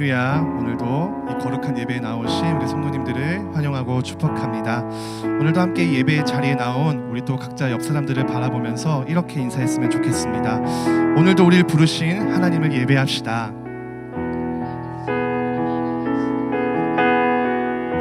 할렐루야. 오늘도 이 거룩한 예배에 나오신 우리 성도님들을 환영하고 축복합니다. 오늘도 함께 이 예배의 자리에 나온 우리 또 각자 옆 사람들을 바라보면서 이렇게 인사했으면 좋겠습니다. 오늘도 우리를 부르신 하나님을 예배합시다.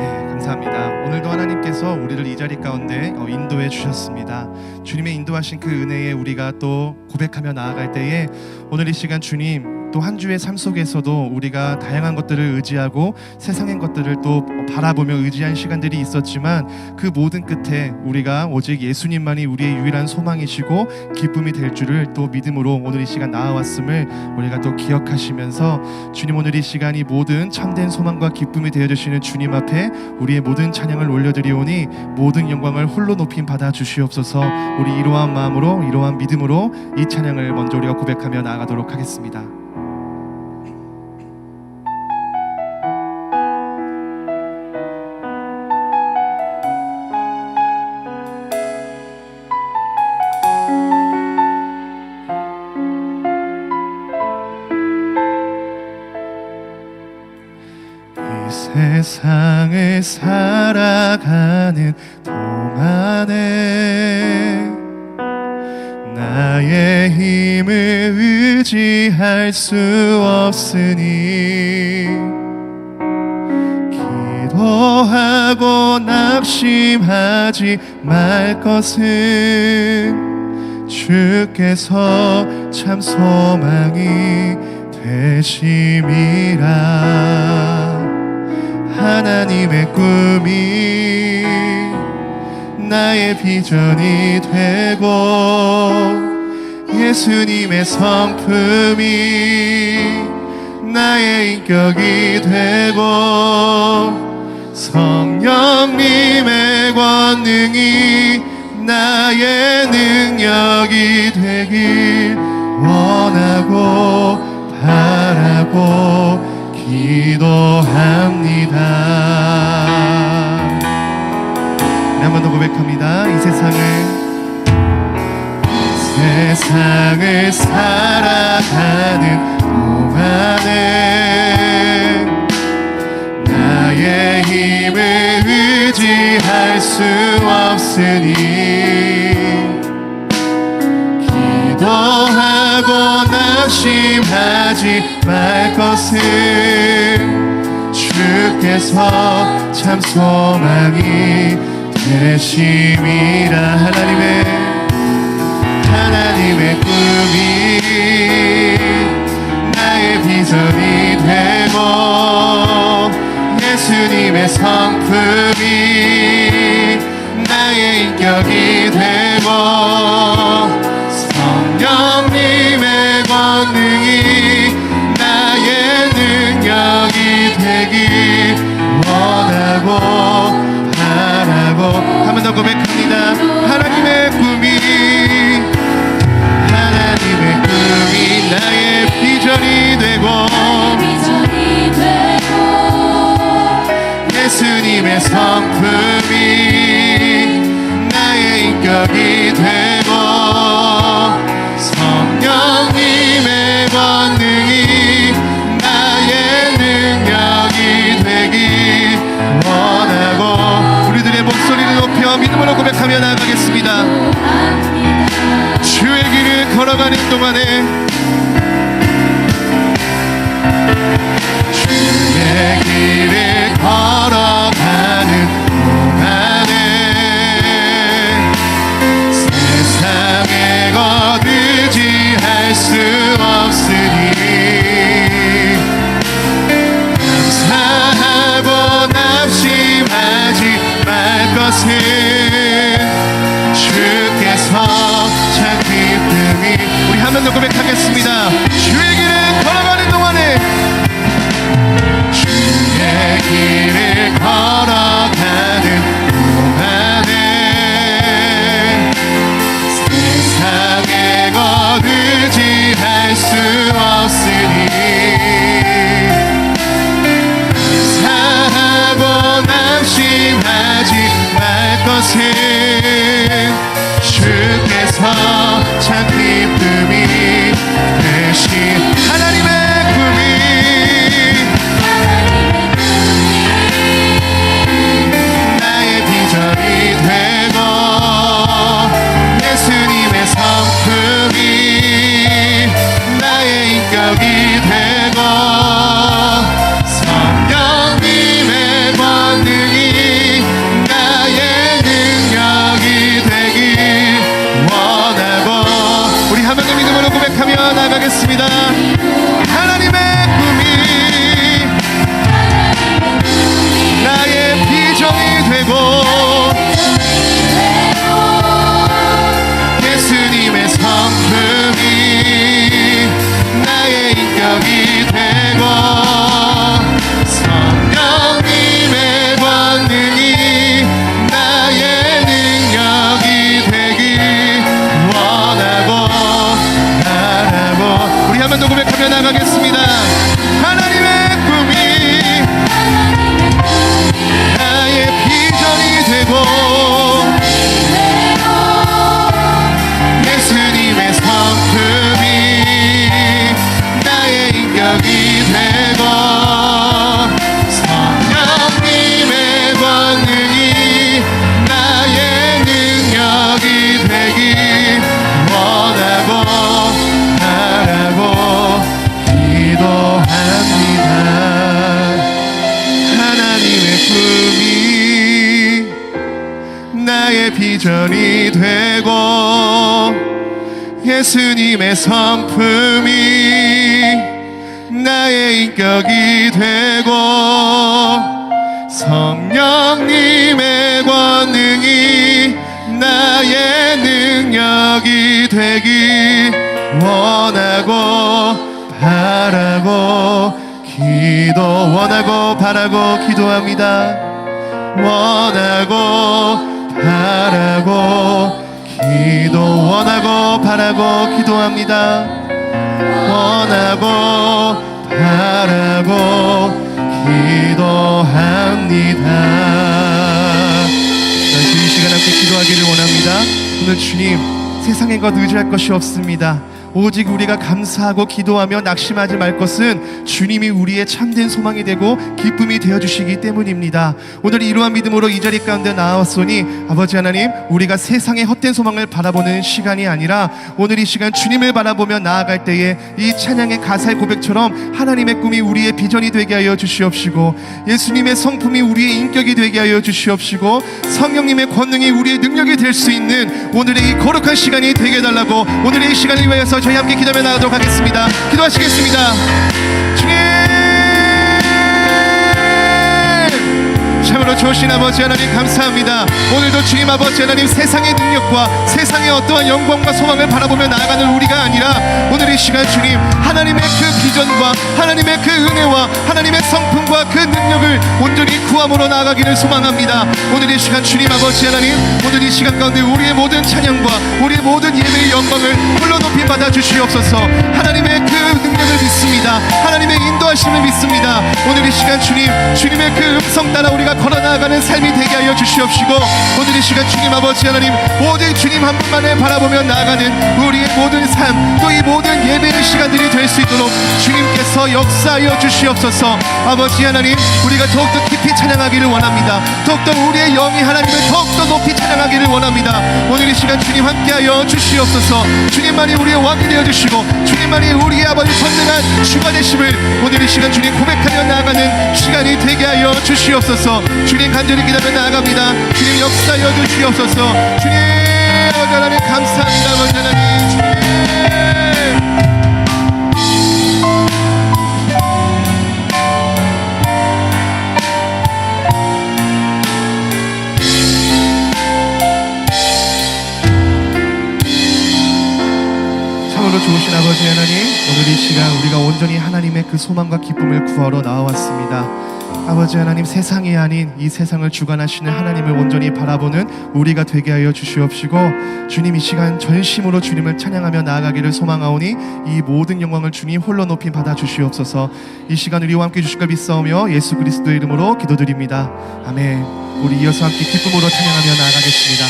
네, 감사합니다. 오늘도 하나님께서 우리를 이 자리 가운데 인도해 주셨습니다. 주님의 인도하신 그 은혜에 우리가 또 고백하며 나아갈 때에 오늘 이 시간 주님, 또 한 주의 삶 속에서도 우리가 다양한 것들을 의지하고 세상의 것들을 또 바라보며 의지한 시간들이 있었지만 그 모든 끝에 우리가 오직 예수님만이 우리의 유일한 소망이시고 기쁨이 될 줄을 또 믿음으로 오늘 이 시간 나아왔음을 우리가 또 기억하시면서 주님, 오늘 이 시간이 모든 참된 소망과 기쁨이 되어주시는 주님 앞에 우리의 모든 찬양을 올려드리오니 모든 영광을 홀로 높임 받아 주시옵소서. 우리 이러한 마음으로, 이러한 믿음으로 이 찬양을 먼저 우리가 고백하며 나아가도록 하겠습니다. 세상을 살아가는 동안에 나의 힘을 의지할 수 없으니 기도하고 낙심하지 말 것은 주께서 참 소망이 되심이라. 하나님의 꿈이 나의 비전이 되고 예수님의 성품이 나의 인격이 되고 성령님의 권능이 나의 능력이 되길 원하고 바라고 기도합니다. 한 번 더 고백합니다. 이 세상을 살아가는 동안에 나의 힘을 의지할 수 없으니 기도하고 낙심하지 말 것은 주께서 참 소망이 되심이라. 하나님의 꿈이 나의 비전이 되고 예수님의 성품이 나의 인격이 되고 성령님의 권능이 나의 능력이 되길 원하고 바라고. 한 번 더 고백합니다. 하나님의 꿈이 나의 비전이 되고 예수님의 성품이 나의 인격이 되고 성령님의 권능이 나의 능력이 되길 원하고. 우리들의 목소리를 높여 믿음으로 고백하며 나아가겠습니다. 주의 길을 걸어가는 동안에 주의 길을 걸어가는 동안에 세상의 것 의지할 수 없으니 감사하고 낙심하지 말 것은 주께서 참 기쁨이. 우리 한 번 더 고백하겠습니다. 주의 길을 걸어가는 동안에 주의 길을 걸어가는 동안에 세상의 것 의지할 수 없으니 감사하고 낙심하지 말 것은 주께서 참 기쁨이 되신. 하나님의 꿈이 고백하겠습니다. 하나님의 꿈이 나의 비전이 되고 예수님의 성품이 나의 인격이 되고 성령님의 권능이 나의 능력이 되길 원하고 바라고. 우리 한 번 더 고백하며 나가겠습니다. 하나님의 꿈이 나의 비전이 되고 예수님의 성품이 나의 인격이 되고 성령님의 권능이 나의 능력이 되길 원하고 바라고 기도합니다. 하나님의 꿈이 나의 비전이 되고 예수님의 성품이 나의 인격이 되고 성령님의 권능이 나의 능력이 되길 원하고 바라고 원하고 바라고 기도합니다. 원하고 바라고 원하고 바라고 기도합니다. 원하고 바라고 기도합니다. 이 시간 함께 기도하기를 원합니다. 오늘 주님, 세상의 것 의지할 것이 없습니다. 오직 우리가 감사하고 기도하며 낙심하지 말 것은 주님이 우리의 참된 소망이 되고 기쁨이 되어주시기 때문입니다. 오늘 이러한 믿음으로 이 자리 가운데 나왔으니 아버지 하나님, 우리가 세상의 헛된 소망을 바라보는 시간이 아니라 오늘 이 시간 주님을 바라보며 나아갈 때에 이 찬양의 가사의 고백처럼 하나님의 꿈이 우리의 비전이 되게 하여 주시옵시고 예수님의 성품이 우리의 인격이 되게 하여 주시옵시고 성령님의 권능이 우리의 능력이 될 수 있는 오늘의 이 거룩한 시간이 되게 해달라고 오늘의 이 시간을 위하여서 저희 함께 기도하며 나가도록 하겠습니다. 기도하시겠습니다. 주님, 참으로 좋으신 아버지 하나님 감사합니다. 오늘도 주님 아버지 하나님, 세상의 능력과 세상의 어떠한 영광과 소망을 바라보며 나아가는 우리가 아니라 오늘 이 시간 주님, 하나님의 그 비전과 하나님의 그 은혜와 하나님의 성품과 그 능력을 온전히 구함으로 나아가기를 소망합니다. 오늘 이 시간 주님 아버지 하나님, 오늘 이 시간 가운데 우리의 모든 찬양과 우리의 모든 예배의 영광을 홀로 높이 받아 주시옵소서. 하나님의 그 능력을 믿습니다. 하나님의 인도하심을 믿습니다. 오늘 이 시간 주님, 주님의 그 음성 따라 우리가 걸어나가는 삶이 되게 하여 주시옵시고 오늘 이 시간 주님 아버지 하나님, 오직 주님 한 분만을 바라보며 나아가는 우리의 모든 삶, 또 이 모든 예배의 시간들이 될 수 있도록 주님께서 역사하여 주시옵소서. 아버지 하나님, 우리가 더욱더 깊이 찬양하기를 원합니다. 더욱더 우리의 영이 하나님을 더욱더 높이 찬양하기를 원합니다. 오늘 이 시간 주님 함께하여 주시옵소서. 주님만이 우리의 왕이 되어주시고 주님만이 우리의 아버지 전능한 주가 되심을 오늘 이 시간 주님 고백하며 나아가는 시간이 되게 하여 주시옵소서. 주님 간절히 기도하며 나아갑니다. 주님 역사하여 주시옵소서. 주님 아버지 하나님 감사합니다. 아버지 하나님 주님, 참으로 좋으신 아버지 하나님, 오늘 이 시간 우리가 온전히 하나님의 그 소망과 기쁨을 구하러 나와왔습니다. 아버지 하나님, 세상이 아닌 이 세상을 주관하시는 하나님을 온전히 바라보는 우리가 되게 하여 주시옵시고 주님 이 시간 전심으로 주님을 찬양하며 나아가기를 소망하오니 이 모든 영광을 주님 홀로 높이 받아 주시옵소서. 이 시간 우리와 함께 주실 것 믿사오며 예수 그리스도의 이름으로 기도드립니다. 아멘. 우리 이어서 함께 기쁨으로 찬양하며 나아가겠습니다.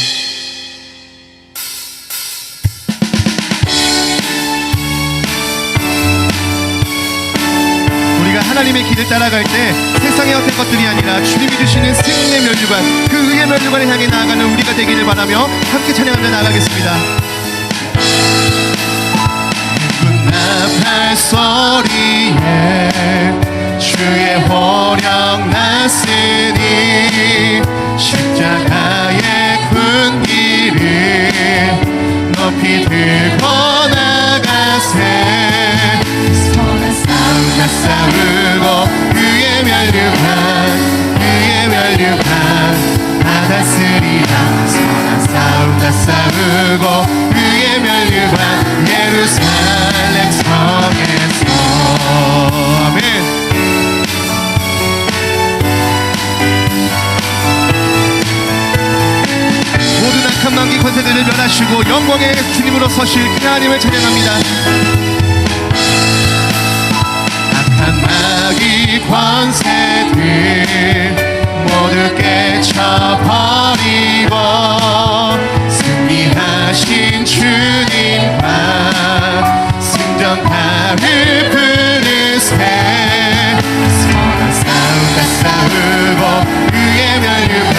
하나님의 길을 따라갈 때 세상의 어떤 것들이 아니라 주님이 주시는 승리의 면류관, 그 의의 면류관을 향해 나아가는 우리가 되기를 바라며 함께 찬양하며 나아가겠습니다. 군나팔 소리에 주의 호령 났으니 십자가의 군기를 높이 들고 나가세 싸운다 싸우고 그의 멸류관 받았으리라. 선한 싸운다 싸우고 그의 멸류관 예루살렘 성에서. 아멘. 모든 악한 만기 권세들을 멸하시고 영광의 주님으로 서실 그 하나님을 찬양합니다. 악한 마귀 권세들 모두 깨쳐버리고 승리하신 주님과 승전가를 부르세. 선한 싸운다 싸우고 그의 멸류관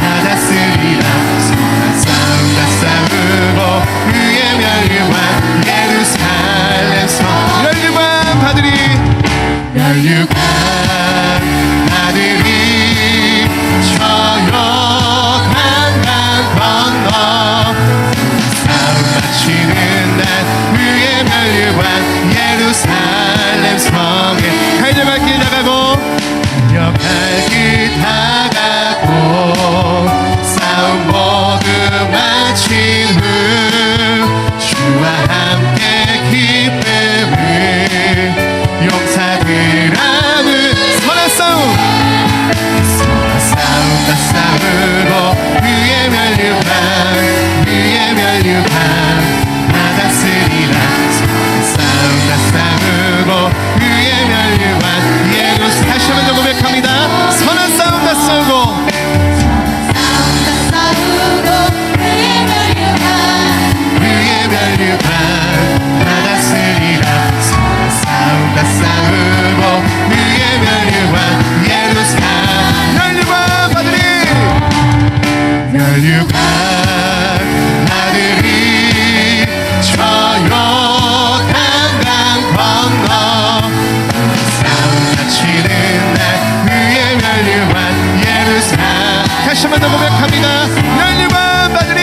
받았으리라. 선한 싸운다 싸우고 그의 멸류관 예루살렘 성. 멸류관 받으리 저 요단강 건너 싸움 마치는 날 그의 멸류관 예루살렘 성에. 달려갈 길 나가고 달려갈 길 나가고 싸움 모두 마친 후 주와 함께 기쁨을 용사들아무. 선한 싸움 싸운다 싸우고 그의 멸류관 받았으리라. 싸운다 싸우고 그의 멸류관 예루살렘. 다시 한번 더 고백합니다. 선한 싸움다 싸우고 그의 멸류관 받았으리라. 선한 싸움다 싸우고 그의 멸류관 예루살렘. 멸류관 받으리 저 요단강 건너 싸움 마치는 날 그의 멸류관 예루살렘. 다시 한번 더 고백합니다. 멸류관 받으리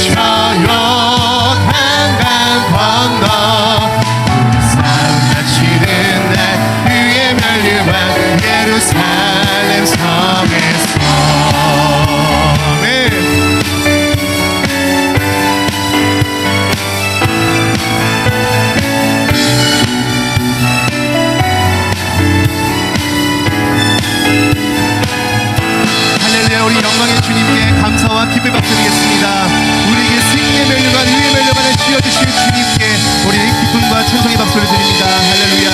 저 요단강 건너 싸움 마치는 날 그의 멸류관 예루살렘 성에서. 아멘. 할렐루야. 우리 영광의 주님께 감사와 기쁨 박수드리겠습니다. 우리에게 승리의 멸류관 의의 멸류관을 쥐어주실 주님께 우리 기쁨과 찬송의 박수를 드립니다. 할렐루야.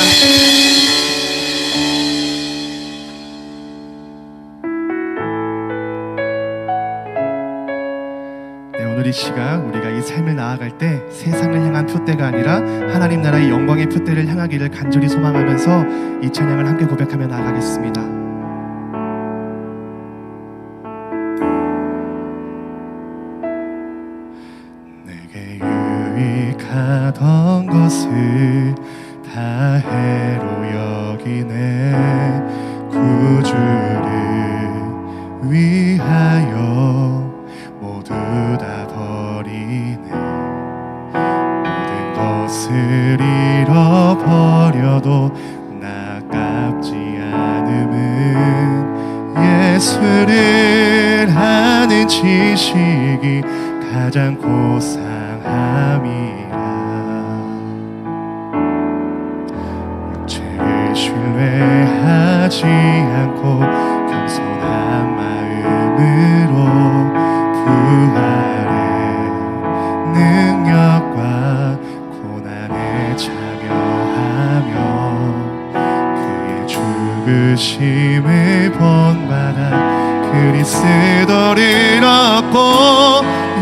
오늘 이 시간 우리가 이 삶을 나아갈 때 세상을 향한 표대가 아니라 하나님 나라의 영광의 표대를 향하기를 간절히 소망하면서 이 찬양을 함께 고백하며 나아가겠습니다. 내게 유익하던 것을 다 해로 여기네. 구주를 위하여 모두 다 버리네. 모든 것을 잃어버려도 나깝지 않음은 예수를 아는 지식이 가장 고상함이라. 육체를 신뢰하지 않고 겸손한 마음으로 부활의 능력과 고난에 참여하며 그의 죽으심을 본받아 그리스도를 얻고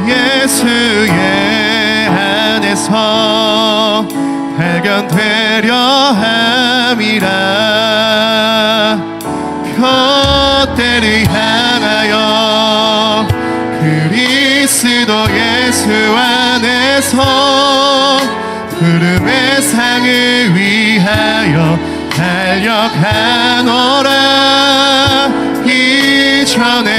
예수의 안에서 발견되려 함이라. 표대를 향하여 그리스도 예수 안에서 부름의 상을 위하여 달려가노라. 이전에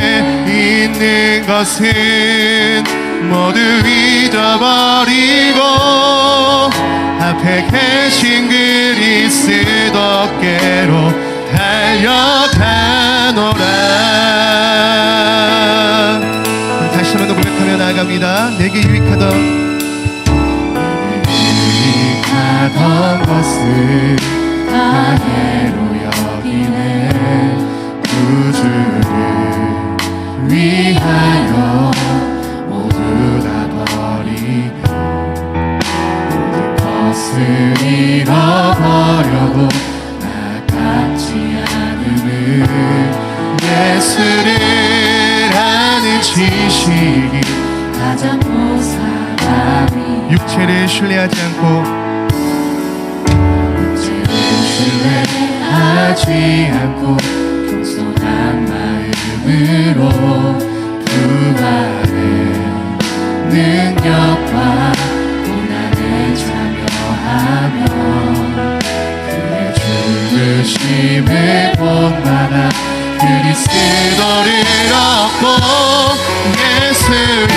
있는 것은 모두 잊어버리고 앞에 계신 그리스도께로 달려가노라. 우리 다시 한번 더 고백하며 나아갑니다. 내게 유익하던 것을 다해로 여기네. 구주를 위하여 모두 다 버리고 모든 것을 잃어버려도 나같지 않음을 예수를 아는 지식이 가장 모사람이 육체를 신뢰하지 않고 하지 않고 겸손한 마음으로 부활의 능력과 고난에 참여하며 그의 죽으심을 본받아 그리스도를 얻고 예수의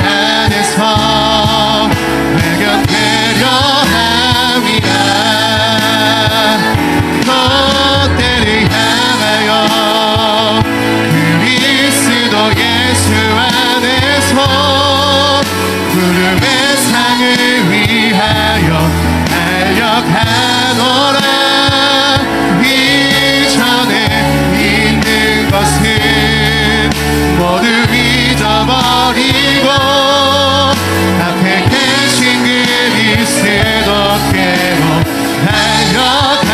안에서 발견되려 함이라. 그때를 향하여 그리스도 예수 안에서 구름의 상을 위하여 달려가노라. 이전에 있는 것은 모두 잊어버리고 앞에 계신 그리스도께로 달려가.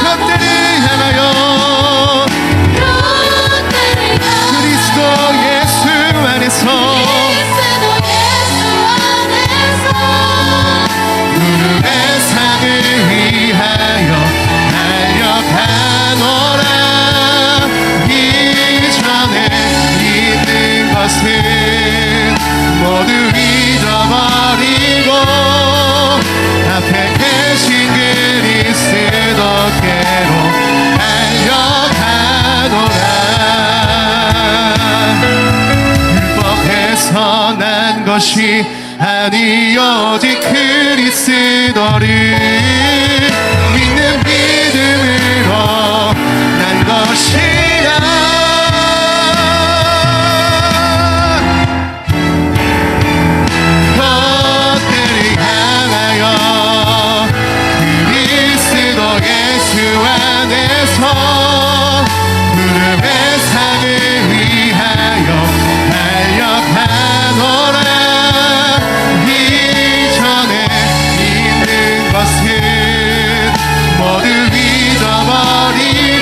그때를 향하여 그리스도 예수 안에서 구름의 상을 위하여 달려가노라. 이전에 있는 것은 모두 잊어버리고 앞에 계신 그리스도께로 달려가노라. 율법에서 난 것이 아니 오직 그리스도를 믿는 믿음으로 난 것이야. 그때를 향하여 그리스도 예수 안에서 구름의 상을 위하여 달려가노라. 이전에 있는 것은 모두 잊어버리고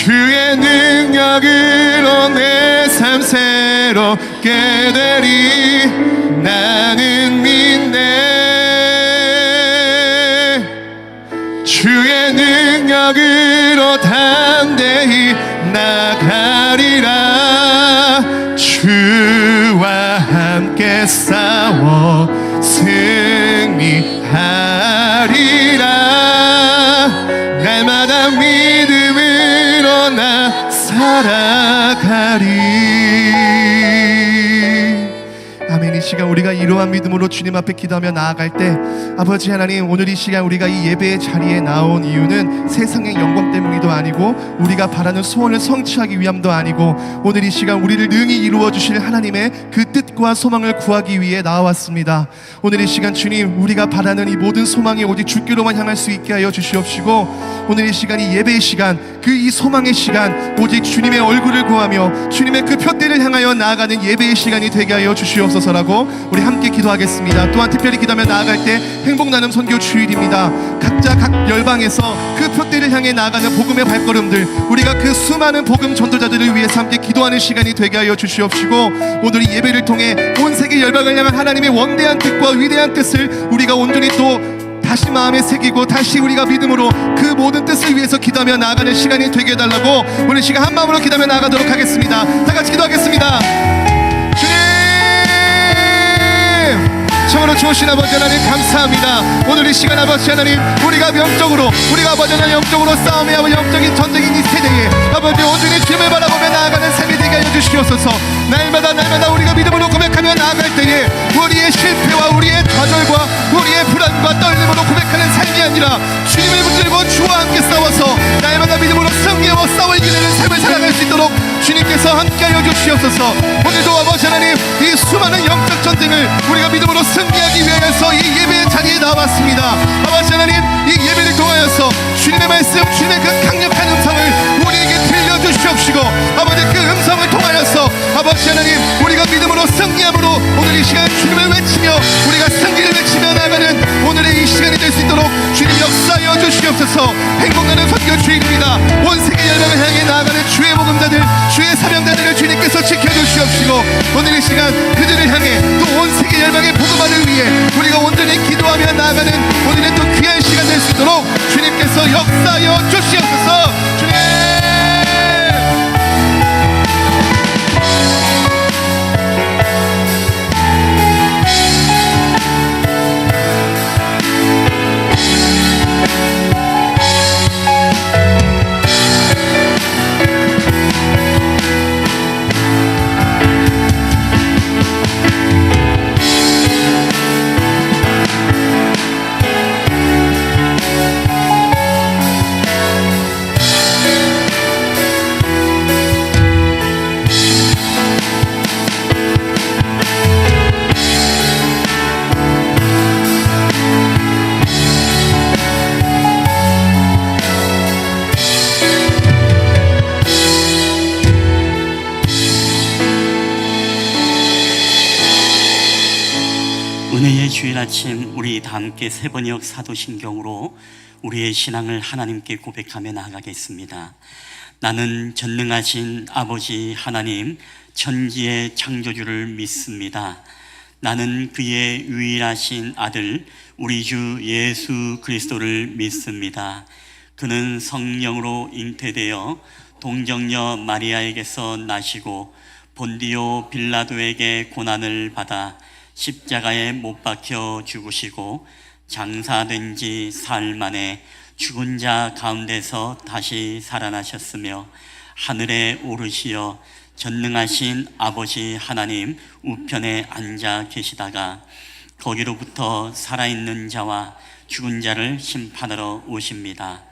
주의 능력으로 내 삶 새롭게 되리. 나는 믿네. 주의 능력으로 담대히 나가리라. 주와 함께 싸워 승리하리라. 날마다 믿음으로 나 살아가리. 아멘. 이 시간 우리가 이러한 믿음으로 주님 앞에 기도하며 나아갈 때, 아버지 하나님, 오늘 이 시간 우리가 이 예배의 자리에 나온 이유는 세상의 영광 때문이도 아니고 우리가 바라는 소원을 성취하기 위함도 아니고, 오늘 이 시간 우리를 능히 이루어 주실 하나님의 그 뜻과 소망을 구하기 위해 나와왔습니다. 오늘 이 시간 주님, 우리가 바라는 이 모든 소망이 오직 주께로만 향할 수 있게 하여 주시옵시고, 오늘 이 시간, 이 예배의 시간, 그 이 소망의 시간, 오직 주님의 얼굴을 구하며 주님의 그 표대를 향하여 나아가는 예배의 시간이 되게 하여 주시옵소서라고 우리 함께 기도하겠습니다. 또한 특별히 기도하며 나아갈 때 행복 나눔 선교 주일입니다. 각자 각 열방에서 그 표대를 향해 나아가는 복음의 발걸음들, 우리가 그 수많은 복음 전도자들을 위해서 함께 기도하는 시간이 되게 하여 주시옵시고, 오늘 이 예배를 통해 온 세계 열방을 향한 하나님의 원대한 뜻과 위대한 뜻을 우리가 온전히 또 다시 마음에 새기고 다시 우리가 믿음으로 그 모든 뜻을 위해서 기도하며 나아가는 시간이 되게 해달라고 오늘 시간 한 마음으로 기도하며 나아가도록 하겠습니다. 다 같이 기도하겠습니다. 주님, 참으로 좋으신 아버지 하나님 감사합니다. 오늘 이 시간 아버지 하나님, 우리가 영적으로, 우리가 아버지 하나님 영적으로 싸움해야 하는 영적인 전쟁인 이 세대에 아버지 온전히 주님을 바라보며 나아가는 삶이 되게 하여 주시옵소서. 날마다 우리가 믿음으로 고백하며 나아갈 때에 우리의 실패와 우리의 좌절과 우리의 불안과 떨림으로 고백하는 삶이 아니라 주님을 붙들고 주와 함께 싸워서 날마다 믿음으로 승리하고 싸워 이기는 삶을 살아갈 수 있도록 주님께서 함께하여 주시옵소서. 오늘도 아버지 하나님, 이 수많은 영적 전쟁을 우리가 믿음으로 승리하기 위하여서 이 예배의 자리에 나왔습니다. 아버지 하나님, 이 예배를 통하여서 주님의 말씀, 주님의 그 강력한 음성을 우리에게 들려주시옵시고, 아버지 그 음성을 통하여서 아버지 하나님, 우리가 믿음으로 승리함으로 오늘 이 시간 주님을 외치며 우리가 승리를 외치며 나가는 오늘의 이 시간이 될 수 있도록 주님 역사하여 주시옵소서. 행복나는 선교 주일입니다. 온 세계 열방을 향해 나아가는 주의 복음자들, 주의 사명자들을 주님께서 지켜주시옵시고, 오늘 이 시간 그들을 향해 또 온 세계 열방의 복음화를 위해 우리가 온전히 기도하며 나아가는 오늘의 또 귀한 시간 될 수 있도록 주님께서 역사하여 주시옵소서. 주님, 은혜의 주일 아침, 우리 다 함께 세번역 사도신경으로 우리의 신앙을 하나님께 고백하며 나아가겠습니다. 나는 전능하신 아버지 하나님, 천지의 창조주를 믿습니다. 나는 그의 유일하신 아들 우리 주 예수 그리스도를 믿습니다. 그는 성령으로 잉태되어 동정녀 마리아에게서 나시고 본디오 빌라도에게 고난을 받아 십자가에 못 박혀 죽으시고 장사된 지 사흘 만에 죽은 자 가운데서 다시 살아나셨으며 하늘에 오르시어 전능하신 아버지 하나님 우편에 앉아 계시다가 거기로부터 살아있는 자와 죽은 자를 심판하러 오십니다.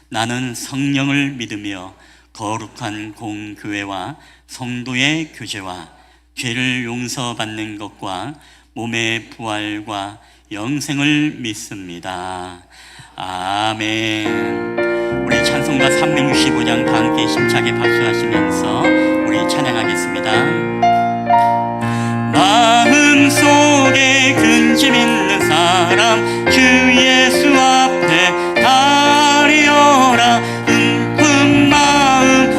나는 성령을 믿으며 거룩한 공교회와 성도의 교제와 죄를 용서받는 것과 몸의 부활과 영생을 믿습니다. 아멘. 우리 찬송가 365장 다 함께 힘차게 박수하시면서 우리 찬양하겠습니다. 마음속에 근심 있는 사람 주 예수 앞에 다리어라. 마음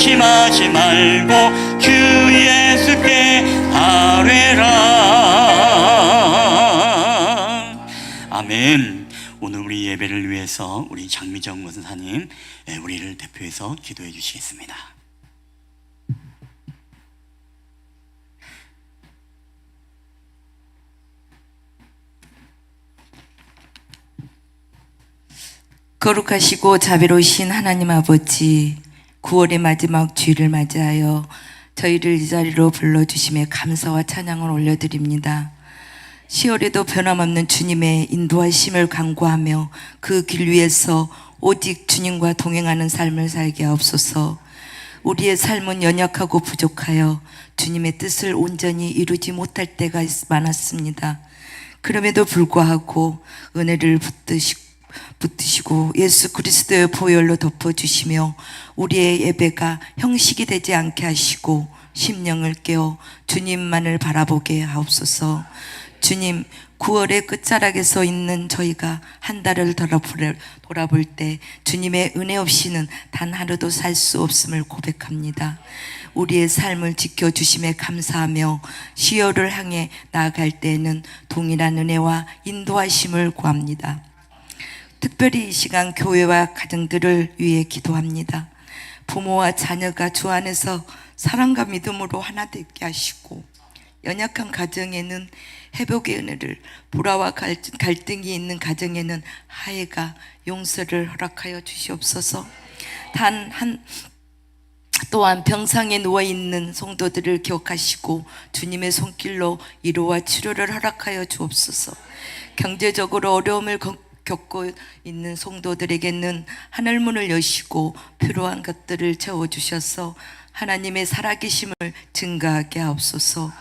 의심하지 말고 주 예수께 아뢰라. 아멘. 오늘 우리 예배를 위해서 우리 장미정 권사님 우리를 대표해서 기도해 주시겠습니다. 거룩하시고 자비로우신 하나님 아버지, 9월의 마지막 주일을 맞이하여 저희를 이 자리로 불러주심에 감사와 찬양을 올려드립니다. 10월에도 변함없는 주님의 인도하심을 간구하며 그 길 위에서 오직 주님과 동행하는 삶을 살게 하옵소서. 우리의 삶은 연약하고 부족하여 주님의 뜻을 온전히 이루지 못할 때가 많았습니다. 그럼에도 불구하고 은혜를 붙드시고 예수 그리스도의 보혈로 덮어주시며 우리의 예배가 형식이 되지 않게 하시고 심령을 깨어 주님만을 바라보게 하옵소서. 주님, 9월의 끝자락에서 있는 저희가 한 달을 돌아볼 때 주님의 은혜 없이는 단 하루도 살 수 없음을 고백합니다. 우리의 삶을 지켜주심에 감사하며 시효를 향해 나아갈 때에는 동일한 은혜와 인도하심을 구합니다. 특별히 이 시간 교회와 가정들을 위해 기도합니다. 부모와 자녀가 주 안에서 사랑과 믿음으로 하나 되게 하시고 연약한 가정에는 회복의 은혜를, 불화와 갈등이 있는 가정에는 화해가, 용서를 허락하여 주시옵소서. 또한 병상에 누워있는 성도들을 기억하시고 주님의 손길로 위로와 치료를 허락하여 주옵소서. 경제적으로 어려움을 겪고 있는 성도들에게는 하늘문을 여시고 필요한 것들을 채워주셔서 하나님의 살아계심을 증가하게 하옵소서.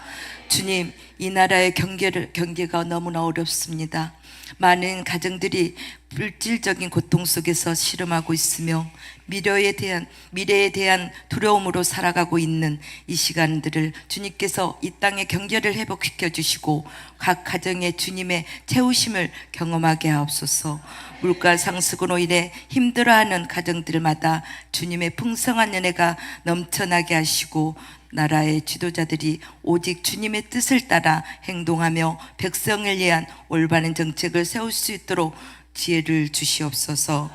주님, 이 나라의 경계가 너무나 어렵습니다. 많은 가정들이 물질적인 고통 속에서 씨름하고 있으며 미래에 대한 두려움으로 살아가고 있는 이 시간들을 주님께서 이 땅의 경제를 회복시켜 주시고 각 가정에 주님의 채우심을 경험하게 하옵소서. 물가 상승으로 인해 힘들어하는 가정들마다 주님의 풍성한 은혜가 넘쳐나게 하시고 나라의 지도자들이 오직 주님의 뜻을 따라 행동하며 백성을 위한 올바른 정책을 세울 수 있도록 지혜를 주시옵소서.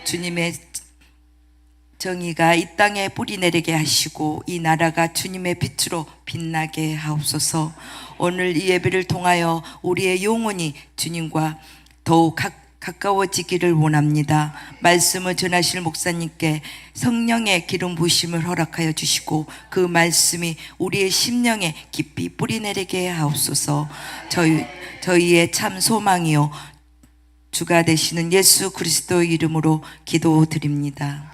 주님의 정의가 이 땅에 뿌리 내리게 하시고 이 나라가 주님의 빛으로 빛나게 하옵소서. 오늘 이 예배를 통하여 우리의 영혼이 주님과 더욱 가까워지기를 원합니다. 말씀을 전하실 목사님께 성령의 기름 부으심을 허락하여 주시고 그 말씀이 우리의 심령에 깊이 뿌리 내리게 하옵소서. 저희의 참 소망이요 주가 되시는 예수 그리스도의 이름으로 기도드립니다.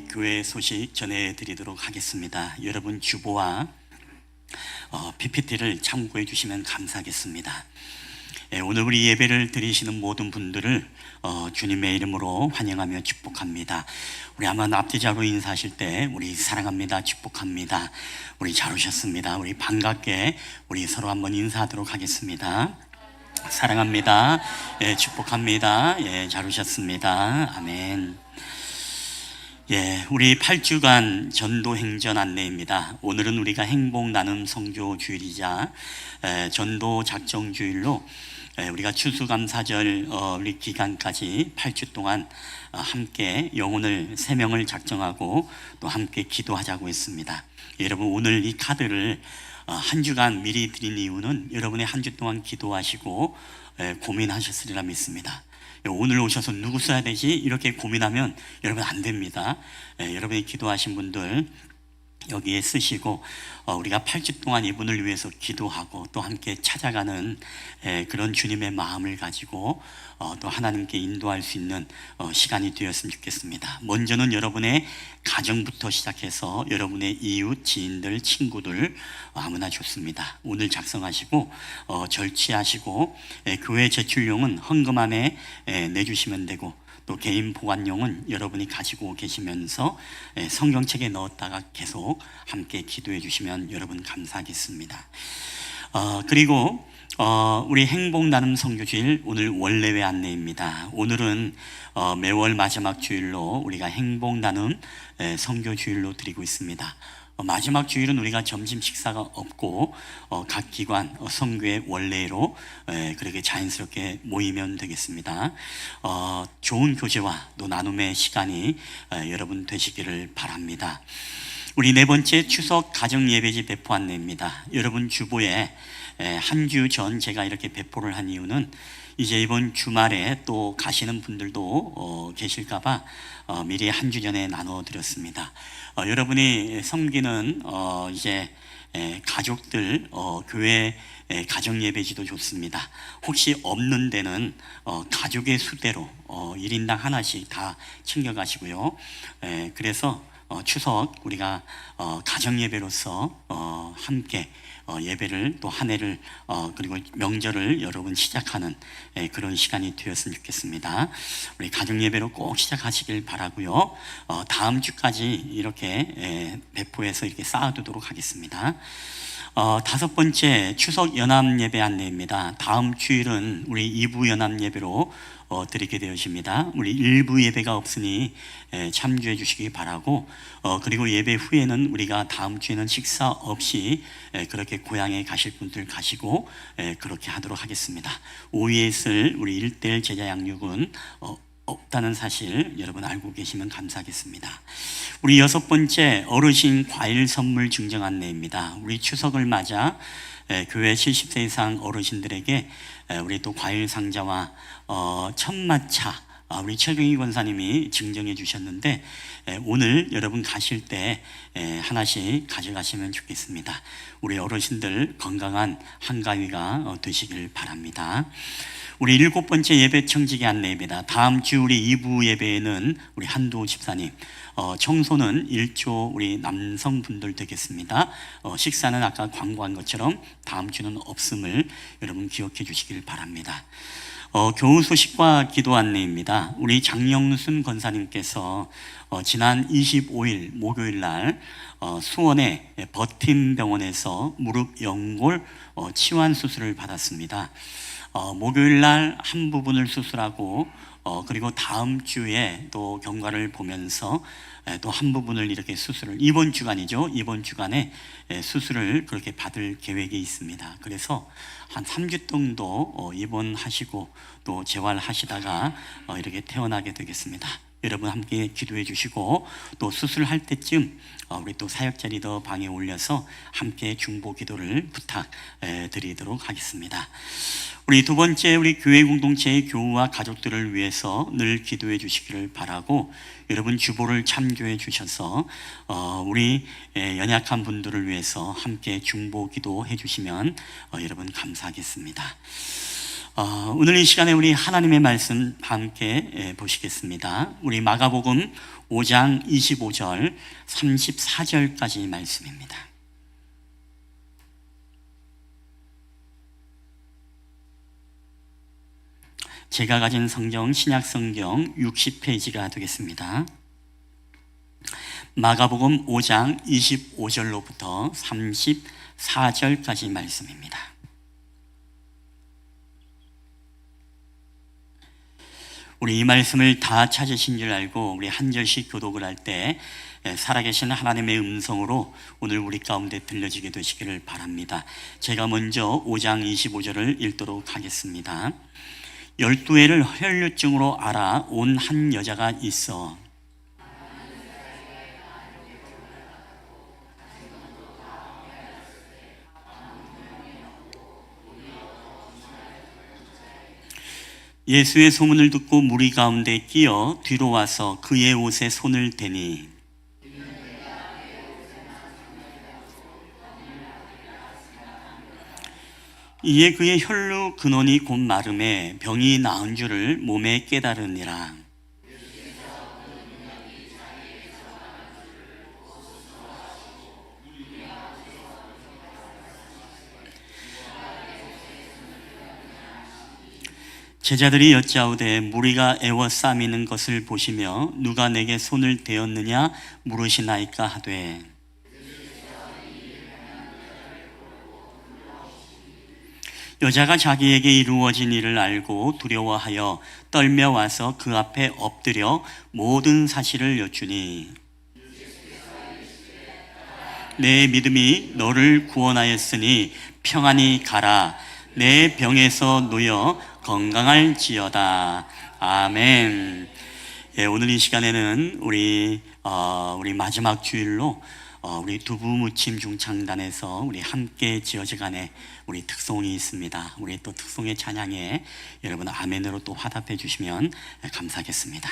교회 소식 전해드리도록 하겠습니다. 여러분 주보와 PPT를 참고해 주시면 감사하겠습니다. 오늘 우리 예배를 드리시는 모든 분들을 주님의 이름으로 환영하며 축복합니다. 우리 아마 납치자로 인사하실 때 우리 사랑합니다, 축복합니다, 우리 잘 오셨습니다, 우리 반갑게 우리 서로 한번 인사하도록 하겠습니다. 사랑합니다, 예, 축복합니다, 예, 잘 오셨습니다. 아멘. 예, 우리 8주간 전도 행전 안내입니다. 오늘은 우리가 행복 나눔 성교 주일이자 전도 작정 주일로 우리가 추수감사절 우리 기간까지 8주 동안 함께 영혼을 3명을 작정하고 또 함께 기도하자고 했습니다. 여러분, 오늘 이 카드를 한 주간 미리 드린 이유는 여러분의 한 주 동안 기도하시고 고민하셨으리라 믿습니다. 오늘 오셔서 누구 써야 되지? 이렇게 고민하면 여러분 안 됩니다. 여러분이 기도하신 분들 여기에 쓰시고 우리가 8주 동안 이분을 위해서 기도하고 또 함께 찾아가는 그런 주님의 마음을 가지고 또 하나님께 인도할 수 있는 시간이 되었으면 좋겠습니다. 먼저는 여러분의 가정부터 시작해서 여러분의 이웃, 지인들, 친구들 아무나 좋습니다. 오늘 작성하시고 절취하시고 교회 제출용은 헌금함에 내주시면 되고 또 개인 보관용은 여러분이 가지고 계시면서 성경책에 넣었다가 계속 함께 기도해 주시면 여러분 감사하겠습니다. 그리고 우리 행복 나눔 선교주일 오늘 원래회 안내입니다. 오늘은 매월 마지막 주일로 우리가 행복 나눔 선교주일로 드리고 있습니다. 마지막 주일은 우리가 점심 식사가 없고 각 기관 선교의 원래로 그렇게 자연스럽게 모이면 되겠습니다. 좋은 교제와 또 나눔의 시간이 여러분 되시기를 바랍니다. 우리 네 번째 추석 가정 예배지 배포 안내입니다. 여러분 주보에 한 주 전 제가 이렇게 배포를 한 이유는 이제 이번 주말에 또 가시는 분들도 계실까봐 미리 한 주 전에 나눠드렸습니다. 여러분이 섬기는 이제 가족들 교회 가정 예배지도 좋습니다. 혹시 없는 데는 가족의 수대로 1인당 하나씩 다 챙겨가시고요. 그래서 추석 우리가 가정 예배로서 함께 예배를 또 한 해를 그리고 명절을 여러분 시작하는 그런 시간이 되었으면 좋겠습니다. 우리 가정 예배로 꼭 시작하시길 바라고요. 다음 주까지 이렇게 배포해서 이렇게 쌓아두도록 하겠습니다. 다섯 번째 추석 연합 예배 안내입니다. 다음 주일은 우리 2부 연합 예배로 드리게 되어집니다. 우리 1부 예배가 없으니 참조해 주시기 바라고 그리고 예배 후에는 우리가 다음 주에는 식사 없이 그렇게 고향에 가실 분들 가시고 그렇게 하도록 하겠습니다. 오후에 있을 우리 1대1 제자 양육은 없다는 사실 여러분 알고 계시면 감사하겠습니다. 우리 여섯 번째 어르신 과일 선물 증정 안내입니다. 우리 추석을 맞아 교회 70세 이상 어르신들에게 우리 또 과일 상자와 천마차 우리 최경희 권사님이 증정해 주셨는데 오늘 여러분 가실 때 하나씩 가져가시면 좋겠습니다. 우리 어르신들 건강한 한가위가 되시길 바랍니다. 우리 일곱 번째 예배 청지기 안내입니다. 다음 주 우리 2부 예배에는 우리 한도 집사님 청소는 1조 우리 남성분들 되겠습니다. 식사는 아까 광고한 것처럼 다음 주는 없음을 여러분 기억해 주시길 바랍니다. 교우 소식과 기도 안내입니다. 우리 장영순 권사님께서 지난 25일 목요일 날 수원의 버팀병원에서 무릎 연골 치환 수술을 받았습니다. 목요일 날 한 부분을 수술하고 그리고 다음 주에 또 경과를 보면서 또 한 부분을 이렇게 수술을 이번 주간이죠. 이번 주간에 수술을 그렇게 받을 계획이 있습니다. 그래서 한 3주 정도 입원하시고 또 재활하시다가 이렇게 퇴원하게 되겠습니다. 여러분 함께 기도해 주시고 또 수술할 때쯤 우리 또 사역자 리더 방에 올려서 함께 중보 기도를 부탁드리도록 하겠습니다. 우리 두 번째 우리 교회 공동체의 교우와 가족들을 위해서 늘 기도해 주시기를 바라고 여러분 주보를 참조해 주셔서 우리 연약한 분들을 위해서 함께 중보 기도해 주시면 여러분 감사하겠습니다. 오늘 이 시간에 우리 하나님의 말씀 함께 보시겠습니다. 우리 마가복음 5장 25절 34절까지 말씀입니다. 제가 가진 성경 신약 성경 60페이지가 되겠습니다. 마가복음 5장 25절로부터 34절까지 말씀입니다. 우리 이 말씀을 다 찾으신 줄 알고 우리 한 절씩 교독을 할 때 살아계신 하나님의 음성으로 오늘 우리 가운데 들려지게 되시기를 바랍니다. 제가 먼저 5장 25절을 읽도록 하겠습니다. 12해를 혈류증으로 앓아 온 한 여자가 있어 예수의 소문을 듣고 무리 가운데 끼어 뒤로 와서 그의 옷에 손을 대니 이에 그의 혈루 근원이 곧 마름에 병이 나은 줄을 몸에 깨달으니라. 제자들이 여짜오되 무리가 애워싸미는 것을 보시며 누가 내게 손을 대었느냐 물으시나이까 하되, 여자가 자기에게 이루어진 일을 알고 두려워하여 떨며 와서 그 앞에 엎드려 모든 사실을 여쭈니, 내 믿음이 너를 구원하였으니 평안히 가라. 내 병에서 놓여 건강할지어다. 아멘. 예, 오늘 이 시간에는 우리 마지막 주일로 우리 두부무침 중창단에서 우리 함께 지어져가는 우리 특송이 있습니다. 우리 또 특송의 찬양에 여러분 아멘으로 또 화답해 주시면 감사하겠습니다.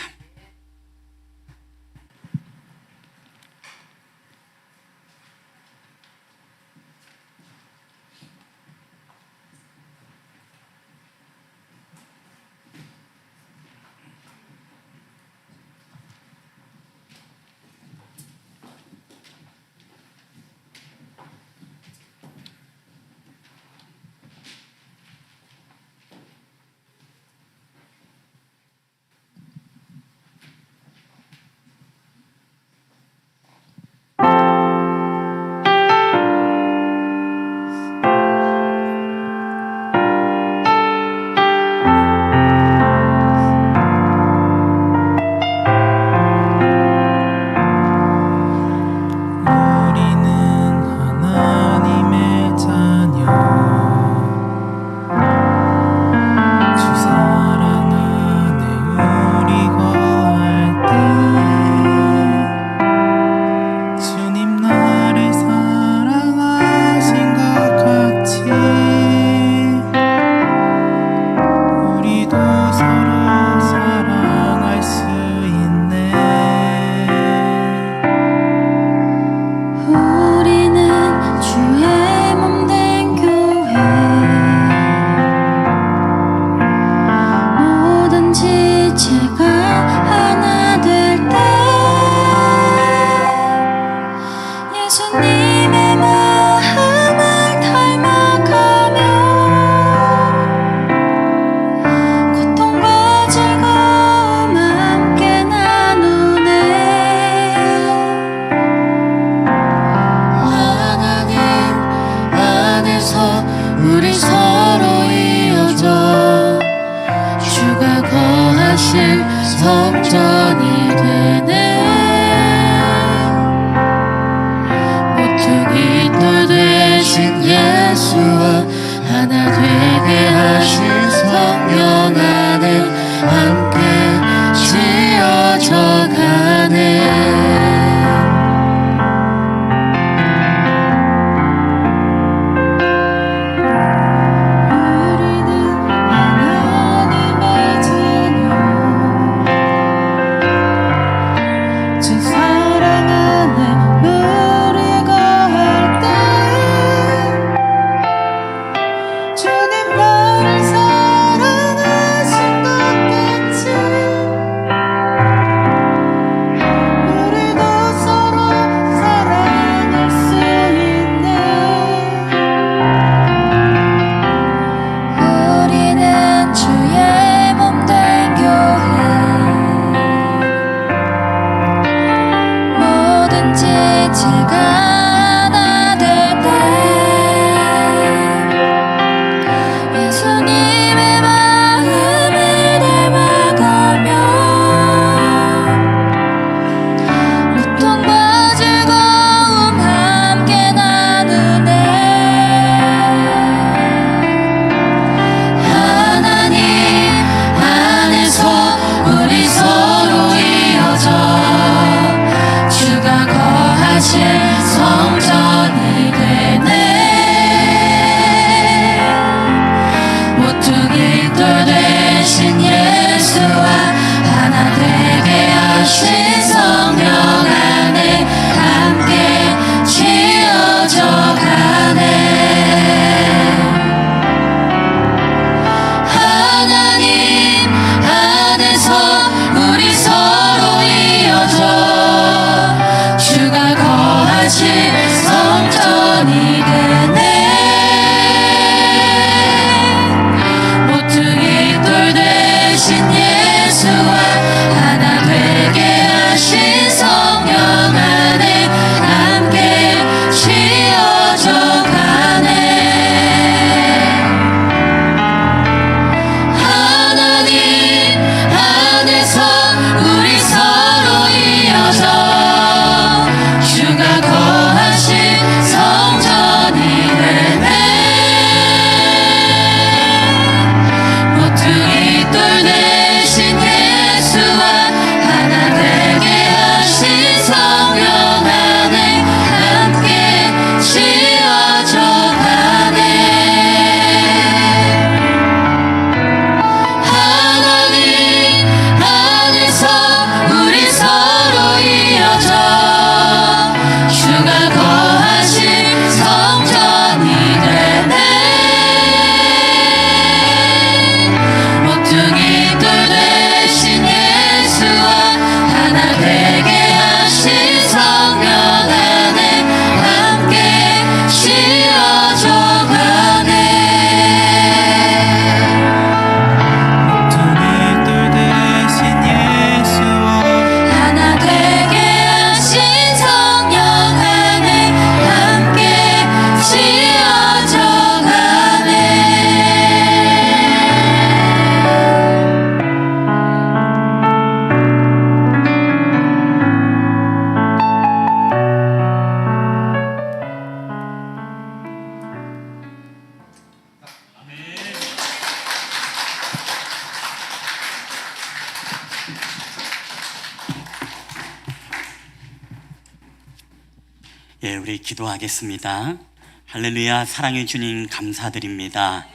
예, 우리 기도하겠습니다. 할렐루야. 사랑의 주님 감사드립니다.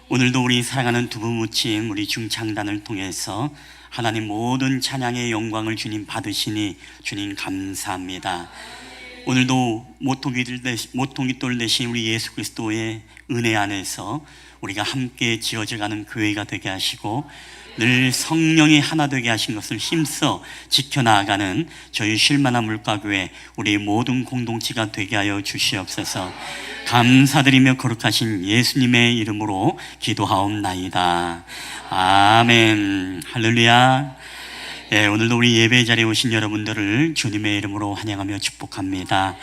오늘도 우리 사랑하는 두부무침 우리 중창단을 통해서 하나님 모든 찬양의 영광을 주님 받으시니 주님 감사합니다. 오늘도 모퉁이돌 대신 우리 예수 그리스도의 은혜 안에서 우리가 함께 지어져가는 교회가 되게 하시고 늘 성령이 하나 되게 하신 것을 힘써 지켜나가는 저희 쉴만한 물가교회 우리 모든 공동체가 되게 하여 주시옵소서. 감사드리며 거룩하신 예수님의 이름으로 기도하옵나이다. 아멘. 할렐루야. 예, 오늘도 우리 예배 자리에 오신 여러분들을 주님의 이름으로 환영하며 축복합니다.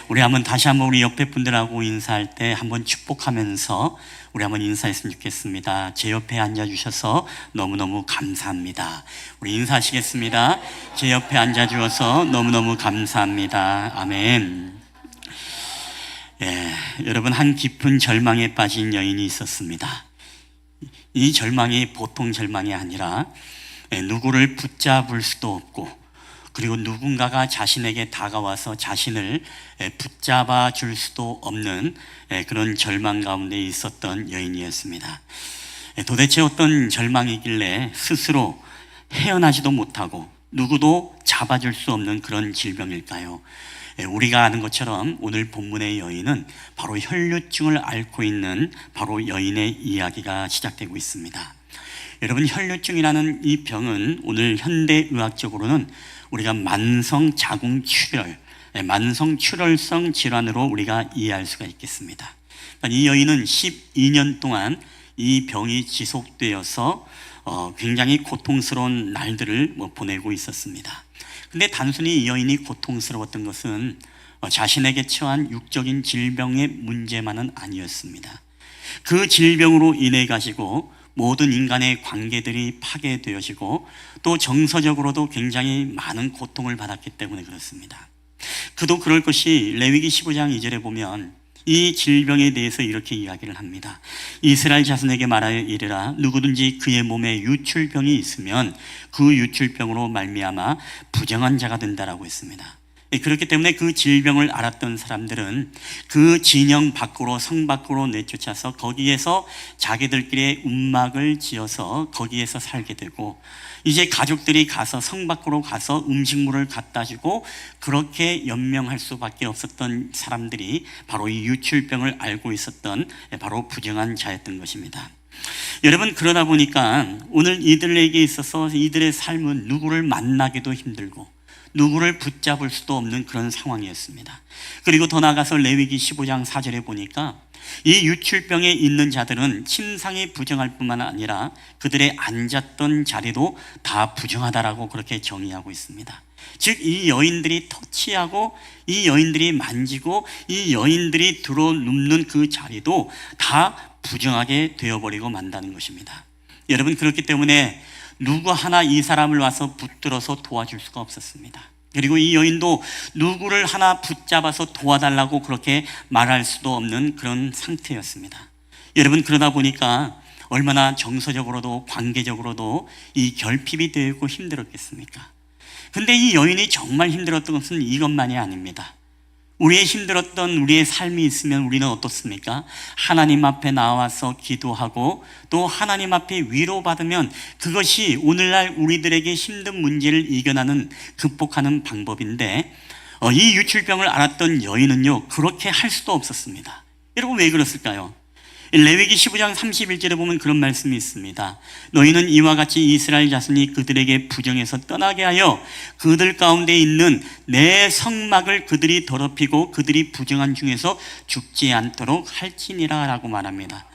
우리 다시 한번 우리 옆에 분들하고 인사할 때 한번 축복하면서 우리 한번 인사했으면 좋겠습니다. 제 옆에 앉아주셔서 너무너무 감사합니다. 우리 인사하시겠습니다. 제 옆에 앉아주셔서 너무너무 감사합니다. 아멘. 예, 여러분, 한 깊은 절망에 빠진 여인이 있었습니다. 이 절망이 보통 절망이 아니라 누구를 붙잡을 수도 없고 그리고 누군가가 자신에게 다가와서 자신을 붙잡아 줄 수도 없는 그런 절망 가운데 있었던 여인이었습니다. 도대체 어떤 절망이길래 스스로 헤어나지도 못하고 누구도 잡아줄 수 없는 그런 질병일까요? 우리가 아는 것처럼 오늘 본문의 여인은 바로 혈류증을 앓고 있는 바로 여인의 이야기가 시작되고 있습니다. 여러분, 혈류증이라는 이 병은 오늘 현대의학적으로는 우리가 만성 자궁출혈, 만성 출혈성 질환으로 우리가 이해할 수가 있겠습니다. 그러니까 이 여인은 12년 동안 이 병이 지속되어서 굉장히 고통스러운 날들을 보내고 있었습니다. 근데 단순히 이 여인이 고통스러웠던 것은 자신에게 처한 육적인 질병의 문제만은 아니었습니다. 그 질병으로 인해 가지고 모든 인간의 관계들이 파괴되어지고 또 정서적으로도 굉장히 많은 고통을 받았기 때문에 그렇습니다. 그도 그럴 것이 레위기 15장 2절에 보면 이 질병에 대해서 이렇게 이야기를 합니다. 이스라엘 자손에게 말하여 이르라. 누구든지 그의 몸에 유출병이 있으면 그 유출병으로 말미암아 부정한 자가 된다라고 했습니다. 그렇기 때문에 그 질병을 알았던 사람들은 그 진영 밖으로, 성 밖으로 내쫓아서 거기에서 자기들끼리 움막을 지어서 거기에서 살게 되고, 이제 가족들이 가서 성 밖으로 가서 음식물을 갖다 주고 그렇게 연명할 수밖에 없었던 사람들이 바로 이 유출병을 앓고 있었던 바로 부정한 자였던 것입니다. 여러분, 그러다 보니까 오늘 이들에게 있어서 이들의 삶은 누구를 만나기도 힘들고 누구를 붙잡을 수도 없는 그런 상황이었습니다. 그리고 더 나아가서 레위기 15장 4절에 보니까 이 유출병에 있는 자들은 침상이 부정할 뿐만 아니라 그들의 앉았던 자리도 다 부정하다라고 그렇게 정의하고 있습니다. 즉, 이 여인들이 터치하고 이 여인들이 만지고 이 여인들이 들어눕는 그 자리도 다 부정하게 되어버리고 만다는 것입니다. 여러분, 그렇기 때문에 누구 하나 이 사람을 와서 붙들어서 도와줄 수가 없었습니다. 그리고 이 여인도 누구를 하나 붙잡아서 도와달라고 그렇게 말할 수도 없는 그런 상태였습니다. 여러분, 그러다 보니까 얼마나 정서적으로도 관계적으로도 이 결핍이 되고 힘들었겠습니까? 근데 이 여인이 정말 힘들었던 것은 이것만이 아닙니다. 우리의 힘들었던 우리의 삶이 있으면 우리는 어떻습니까? 하나님 앞에 나와서 기도하고 또 하나님 앞에 위로받으면 그것이 오늘날 우리들에게 힘든 문제를 이겨나는, 극복하는 방법인데 이 유출병을 앓았던 여인은요, 그렇게 할 수도 없었습니다. 여러분, 왜 그랬을까요? 레위기 15장 31절에 보면 그런 말씀이 있습니다. 너희는 이와 같이 이스라엘 자손이 그들에게 부정해서 떠나게 하여 그들 가운데 있는 내 성막을 그들이 더럽히고 그들이 부정한 중에서 죽지 않도록 할지니라 라고 말합니다.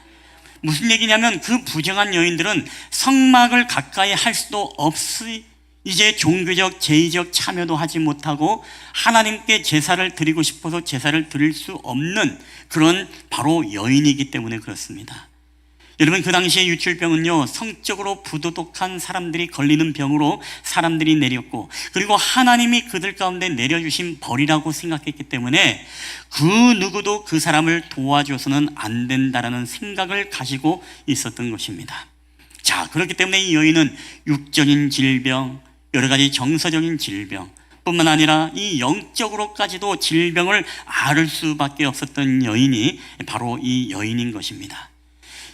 무슨 얘기냐면 그 부정한 여인들은 성막을 가까이 할 수도 없이 이제 종교적, 제의적 참여도 하지 못하고 하나님께 제사를 드리고 싶어서 제사를 드릴 수 없는 그런 바로 여인이기 때문에 그렇습니다. 여러분, 그 당시에 유출병은요, 성적으로 부도덕한 사람들이 걸리는 병으로 사람들이 내렸고, 그리고 하나님이 그들 가운데 내려주신 벌이라고 생각했기 때문에 그 누구도 그 사람을 도와줘서는 안 된다라는 생각을 가지고 있었던 것입니다. 자, 그렇기 때문에 이 여인은 육적인 질병, 여러 가지 정서적인 질병, 뿐만 아니라 이 영적으로까지도 질병을 앓을 수밖에 없었던 여인이 바로 이 여인인 것입니다.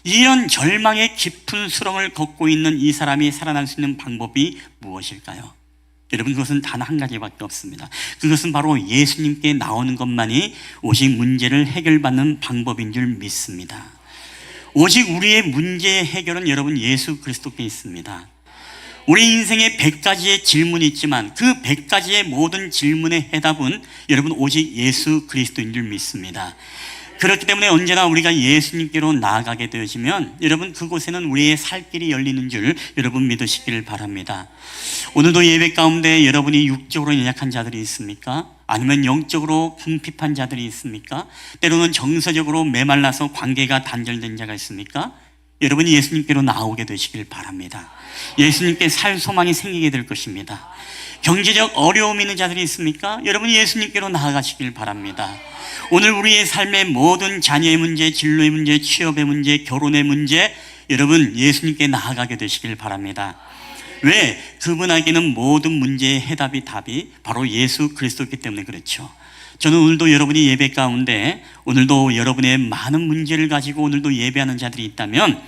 이런 절망의 깊은 수렁을 걷고 있는 이 사람이 살아날 수 있는 방법이 무엇일까요? 여러분, 그것은 단 한 가지밖에 없습니다. 그것은 바로 예수님께 나오는 것만이 오직 문제를 해결받는 방법인 줄 믿습니다. 오직 우리의 문제의 해결은 여러분 예수 그리스도께 있습니다. 우리 인생에 100가지의 질문이 있지만 그 100가지의 모든 질문의 해답은 여러분 오직 예수 그리스도인 줄 믿습니다. 그렇기 때문에 언제나 우리가 예수님께로 나아가게 되어지면 여러분 그곳에는 우리의 살 길이 열리는 줄 여러분 믿으시길 바랍니다. 오늘도 예배 가운데 여러분이 육적으로 연약한 자들이 있습니까? 아니면 영적으로 궁핍한 자들이 있습니까? 때로는 정서적으로 메말라서 관계가 단절된 자가 있습니까? 여러분이 예수님께로 나오게 되시길 바랍니다. 예수님께 살 소망이 생기게 될 것입니다. 경제적 어려움이 있는 자들이 있습니까? 여러분이 예수님께로 나아가시길 바랍니다. 오늘 우리의 삶의 모든 자녀의 문제, 진로의 문제, 취업의 문제, 결혼의 문제, 여러분 예수님께 나아가게 되시길 바랍니다. 왜? 그분에게는 모든 문제의 해답이 답이 바로 예수 그리스도이기 때문에 그렇죠. 저는 오늘도 여러분이 예배 가운데 오늘도 여러분의 많은 문제를 가지고 오늘도 예배하는 자들이 있다면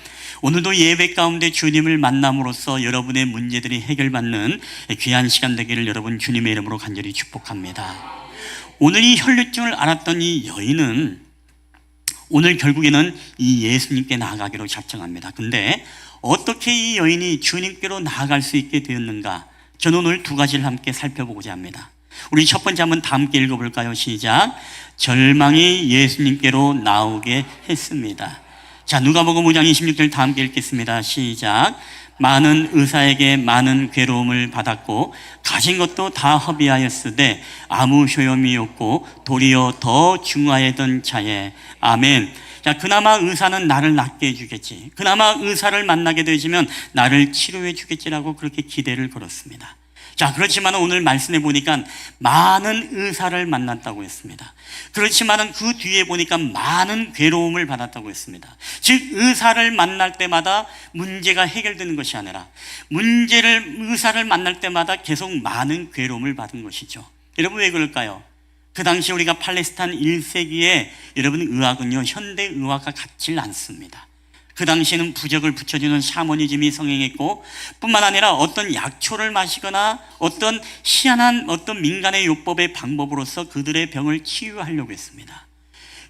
오늘도 예배 가운데 주님을 만남으로써 여러분의 문제들이 해결받는 귀한 시간 되기를 여러분 주님의 이름으로 간절히 축복합니다. 오늘 이 혈류증을 앓았던 이 여인은 오늘 결국에는 이 예수님께 나아가기로 작정합니다. 근데 어떻게 이 여인이 주님께로 나아갈 수 있게 되었는가? 저는 오늘 두 가지를 함께 살펴보고자 합니다. 우리 첫 번째 한번 다 함께 읽어볼까요? 시작. 절망이 예수님께로 나오게 했습니다. 자, 누가복음 5장 26절 다 함께 읽겠습니다. 시작. 많은 의사에게 많은 괴로움을 받았고 가진 것도 다 허비하였으되 아무 효용이 없고 도리어 더 중하여던 차에. 아멘. 자, 그나마 의사는 나를 낫게 해주겠지, 그나마 의사를 만나게 되지면 나를 치료해 주겠지라고 그렇게 기대를 걸었습니다. 자, 그렇지만 오늘 말씀해 보니까 많은 의사를 만났다고 했습니다. 그렇지만 그 뒤에 보니까 많은 괴로움을 받았다고 했습니다. 즉 의사를 만날 때마다 문제가 해결되는 것이 아니라 의사를 만날 때마다 계속 많은 괴로움을 받은 것이죠. 여러분 왜 그럴까요? 그 당시 우리가 팔레스타인 1세기에 여러분 의학은요 현대 의학과 같지 않습니다. 그 당시에는 부적을 붙여주는 샤머니즘이 성행했고 뿐만 아니라 어떤 약초를 마시거나 어떤 희한한 어떤 민간의 요법의 방법으로서 그들의 병을 치유하려고 했습니다.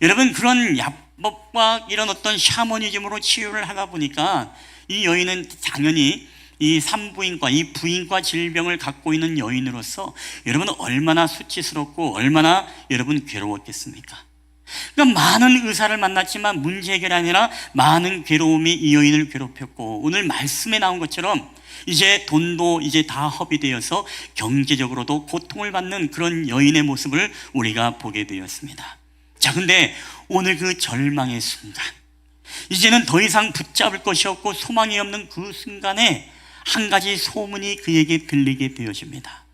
여러분 그런 약법과 이런 어떤 샤머니즘으로 치유를 하다 보니까 이 여인은 당연히 이 산부인과 이 부인과 질병을 갖고 있는 여인으로서 여러분 얼마나 수치스럽고 얼마나 여러분 괴로웠겠습니까? 그러니까 많은 의사를 만났지만 문제 해결이 아니라 많은 괴로움이 이 여인을 괴롭혔고 오늘 말씀에 나온 것처럼 이제 돈도 이제 다 허비되어서 경제적으로도 고통을 받는 그런 여인의 모습을 우리가 보게 되었습니다. 자, 근데 오늘 그 절망의 순간, 이제는 더 이상 붙잡을 것이 없고 소망이 없는 그 순간에 한 가지 소문이 그에게 들리게 되어집니다.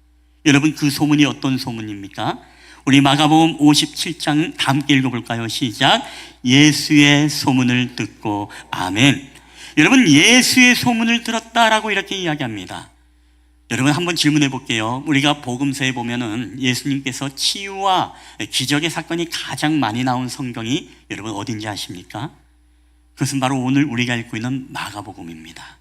여러분 그 소문이 어떤 소문입니까? 우리 마가복음 57장 다 함께 읽어볼까요? 시작. 예수의 소문을 듣고. 아멘. 여러분 예수의 소문을 들었다라고 이렇게 이야기합니다. 여러분 한번 질문해 볼게요. 우리가 복음서에 보면은 예수님께서 치유와 기적의 사건이 가장 많이 나온 성경이 여러분 어딘지 아십니까? 그것은 바로 오늘 우리가 읽고 있는 마가복음입니다.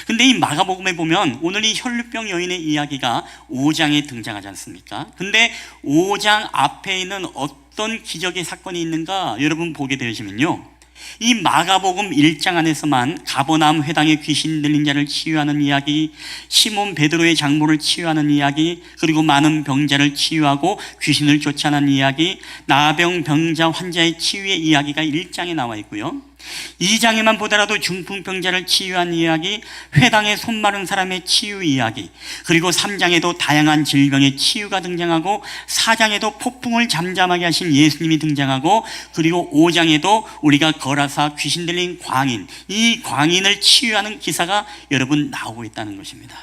근데 이 마가복음에 보면 오늘 이 혈류병 여인의 이야기가 5장에 등장하지 않습니까? 근데 5장 앞에 있는 어떤 기적의 사건이 있는가 여러분 보게 되시면요, 이 마가복음 1장 안에서만 가버나움 회당에 귀신 들린 자를 치유하는 이야기, 시몬 베드로의 장모를 치유하는 이야기, 그리고 많은 병자를 치유하고 귀신을 쫓아내는 이야기, 나병 병자 환자의 치유의 이야기가 1장에 나와 있고요, 2장에만 보더라도 중풍병자를 치유한 이야기, 회당에 손 마른 사람의 치유 이야기, 그리고 3장에도 다양한 질병의 치유가 등장하고 4장에도 폭풍을 잠잠하게 하신 예수님이 등장하고, 그리고 5장에도 우리가 거라사 귀신 들린 광인, 이 광인을 치유하는 기사가 여러분 나오고 있다는 것입니다.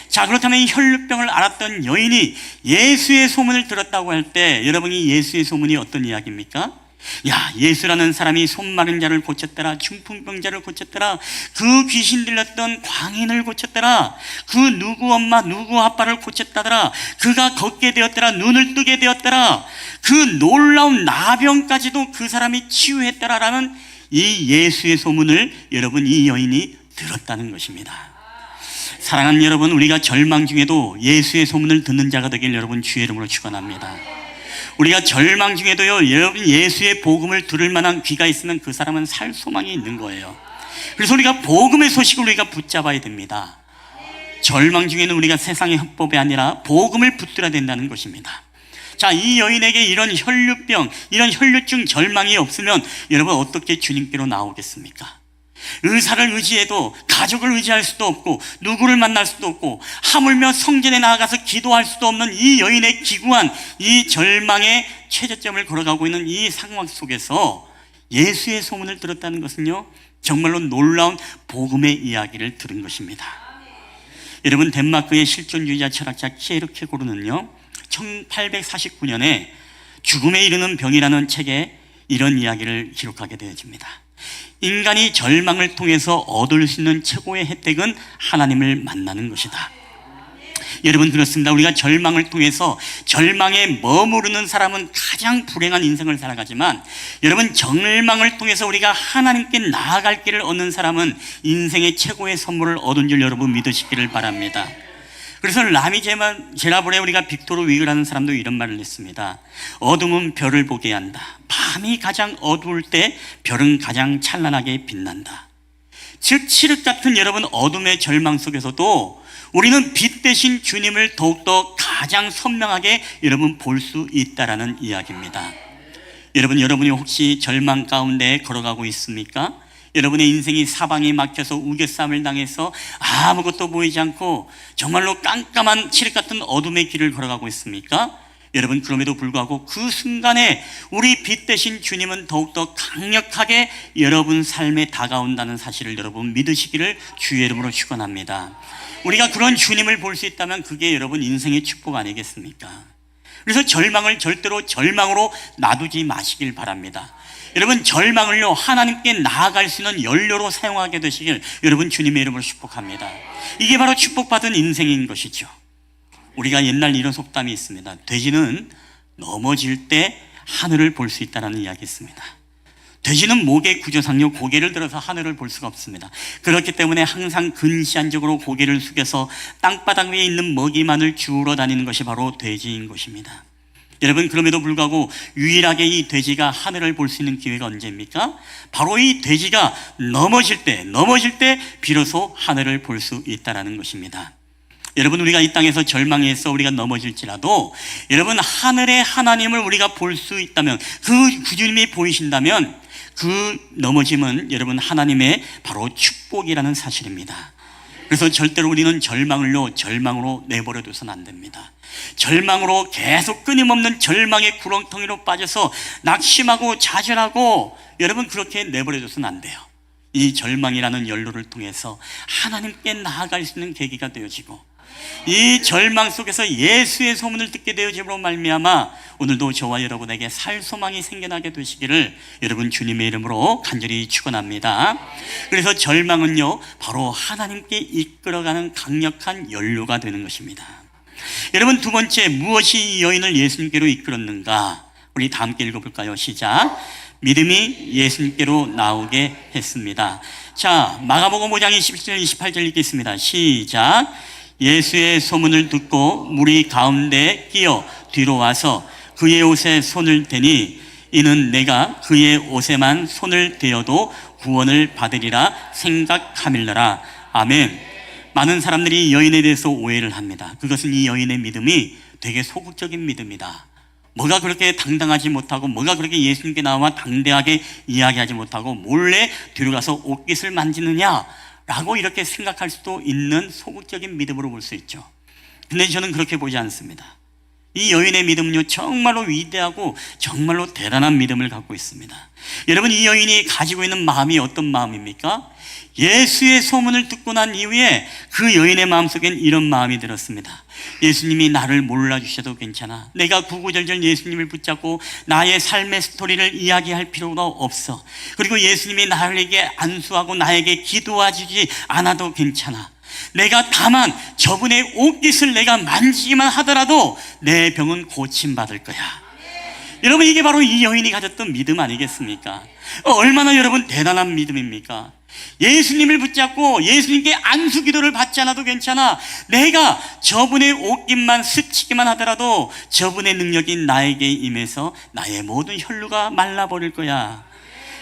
자, 그렇다면 이 혈류병을 앓았던 여인이 예수의 소문을 들었다고 할 때 여러분이 예수의 소문이 어떤 이야기입니까? 야, 예수라는 사람이 손 마른 자를 고쳤더라, 중풍병자를 고쳤더라, 그 귀신 들렸던 광인을 고쳤더라, 그 누구 엄마 누구 아빠를 고쳤다더라, 그가 걷게 되었더라, 눈을 뜨게 되었더라, 그 놀라운 나병까지도 그 사람이 치유했더라라는 이 예수의 소문을 여러분, 이 여인이 들었다는 것입니다. 사랑하는 여러분, 우리가 절망 중에도 예수의 소문을 듣는 자가 되길 여러분 주의 이름으로 축원합니다. 우리가 절망 중에도요, 여러분 예수의 복음을 들을 만한 귀가 있으면 그 사람은 살 소망이 있는 거예요. 그래서 우리가 복음의 소식을 우리가 붙잡아야 됩니다. 절망 중에는 우리가 세상의 합법이 아니라 복음을 붙들어야 된다는 것입니다. 자, 이 여인에게 이런 혈류병, 이런 혈류증 절망이 없으면 여러분 어떻게 주님께로 나오겠습니까? 의사를 의지해도 가족을 의지할 수도 없고 누구를 만날 수도 없고 하물며 성전에 나아가서 기도할 수도 없는 이 여인의 기구한 이 절망의 최저점을 걸어가고 있는 이 상황 속에서 예수의 소문을 들었다는 것은요, 정말로 놀라운 복음의 이야기를 들은 것입니다. 여러분, 덴마크의 실존주의자 철학자 키에르케고르는요 1849년에 죽음에 이르는 병이라는 책에 이런 이야기를 기록하게 되어집니다. 인간이 절망을 통해서 얻을 수 있는 최고의 혜택은 하나님을 만나는 것이다. 여러분, 그렇습니다. 우리가 절망을 통해서 절망에 머무르는 사람은 가장 불행한 인생을 살아가지만 여러분, 절망을 통해서 우리가 하나님께 나아갈 길을 얻는 사람은 인생의 최고의 선물을 얻은 줄 여러분 믿으시기를 바랍니다. 그래서 라미 제라블에 우리가 빅토르 위그라는 사람도 이런 말을 했습니다. 어둠은 별을 보게 한다. 밤이 가장 어두울 때 별은 가장 찬란하게 빛난다. 즉 칠흑 같은 여러분 어둠의 절망 속에서도 우리는 빛 대신 주님을 더욱더 가장 선명하게 여러분 볼 수 있다라는 이야기입니다. 여러분이 혹시 절망 가운데 걸어가고 있습니까? 여러분의 인생이 사방에 막혀서 우겨싸움을 당해서 아무것도 보이지 않고 정말로 깜깜한 칠흑 같은 어둠의 길을 걸어가고 있습니까? 여러분, 그럼에도 불구하고 그 순간에 우리 빛 대신 주님은 더욱더 강력하게 여러분 삶에 다가온다는 사실을 여러분 믿으시기를 주의 이름으로 축원합니다. 우리가 그런 주님을 볼 수 있다면 그게 여러분 인생의 축복 아니겠습니까? 그래서 절망을 절대로 절망으로 놔두지 마시길 바랍니다. 여러분, 절망을요 하나님께 나아갈 수 있는 연료로 사용하게 되시길 여러분 주님의 이름으로 축복합니다. 이게 바로 축복받은 인생인 것이죠. 우리가 옛날 이런 속담이 있습니다. 돼지는 넘어질 때 하늘을 볼 수 있다는 이야기 있습니다. 돼지는 목의 구조상요 고개를 들어서 하늘을 볼 수가 없습니다. 그렇기 때문에 항상 근시안적으로 고개를 숙여서 땅바닥 위에 있는 먹이만을 주우러 다니는 것이 바로 돼지인 것입니다. 여러분, 그럼에도 불구하고 유일하게 이 돼지가 하늘을 볼 수 있는 기회가 언제입니까? 바로 이 돼지가 넘어질 때 비로소 하늘을 볼 수 있다는 것입니다. 여러분, 우리가 이 땅에서 절망해서 우리가 넘어질지라도 여러분 하늘의 하나님을 우리가 볼 수 있다면 그 주님이 보이신다면 그 넘어짐은 여러분 하나님의 바로 축복이라는 사실입니다. 그래서 절대로 우리는 절망으로 내버려둬서는 안 됩니다. 절망으로 계속 끊임없는 절망의 구렁텅이로 빠져서 낙심하고 좌절하고 여러분 그렇게 내버려둬서는 안 돼요. 이 절망이라는 연료를 통해서 하나님께 나아갈 수 있는 계기가 되어지고 이 절망 속에서 예수의 소문을 듣게 되어짐으로 말미암아 오늘도 저와 여러분에게 살 소망이 생겨나게 되시기를 여러분 주님의 이름으로 간절히 축원합니다. 그래서 절망은요 바로 하나님께 이끌어가는 강력한 연료가 되는 것입니다. 여러분, 두 번째, 무엇이 이 여인을 예수님께로 이끌었는가? 우리 다 함께 읽어볼까요? 시작. 믿음이 예수님께로 나오게 했습니다. 자, 마가복음 5장 27절 28절 읽겠습니다. 시작. 예수의 소문을 듣고 무리 가운데 끼어 뒤로 와서 그의 옷에 손을 대니 이는 내가 그의 옷에만 손을 대어도 구원을 받으리라 생각함일러라. 아멘. 많은 사람들이 이 여인에 대해서 오해를 합니다. 그것은 이 여인의 믿음이 되게 소극적인 믿음이다. 뭐가 그렇게 당당하지 못하고 뭐가 그렇게 예수님께 나와 당대하게 이야기하지 못하고 몰래 뒤로 가서 옷깃을 만지느냐 라고 이렇게 생각할 수도 있는 소극적인 믿음으로 볼 수 있죠. 근데 저는 그렇게 보지 않습니다. 이 여인의 믿음은요 정말로 위대하고 정말로 대단한 믿음을 갖고 있습니다. 여러분, 이 여인이 가지고 있는 마음이 어떤 마음입니까? 예수의 소문을 듣고 난 이후에 그 여인의 마음속엔 이런 마음이 들었습니다. 예수님이 나를 몰라주셔도 괜찮아. 내가 구구절절 예수님을 붙잡고 나의 삶의 스토리를 이야기할 필요가 없어. 그리고 예수님이 나에게 안수하고 나에게 기도하지 않아도 괜찮아. 내가 다만 저분의 옷깃을 내가 만지기만 하더라도 내 병은 고침받을 거야. 여러분, 이게 바로 이 여인이 가졌던 믿음 아니겠습니까? 얼마나 여러분 대단한 믿음입니까? 예수님을 붙잡고 예수님께 안수 기도를 받지 않아도 괜찮아. 내가 저분의 옷깃만 스치기만 하더라도 저분의 능력이 나에게 임해서 나의 모든 혈루가 말라버릴 거야.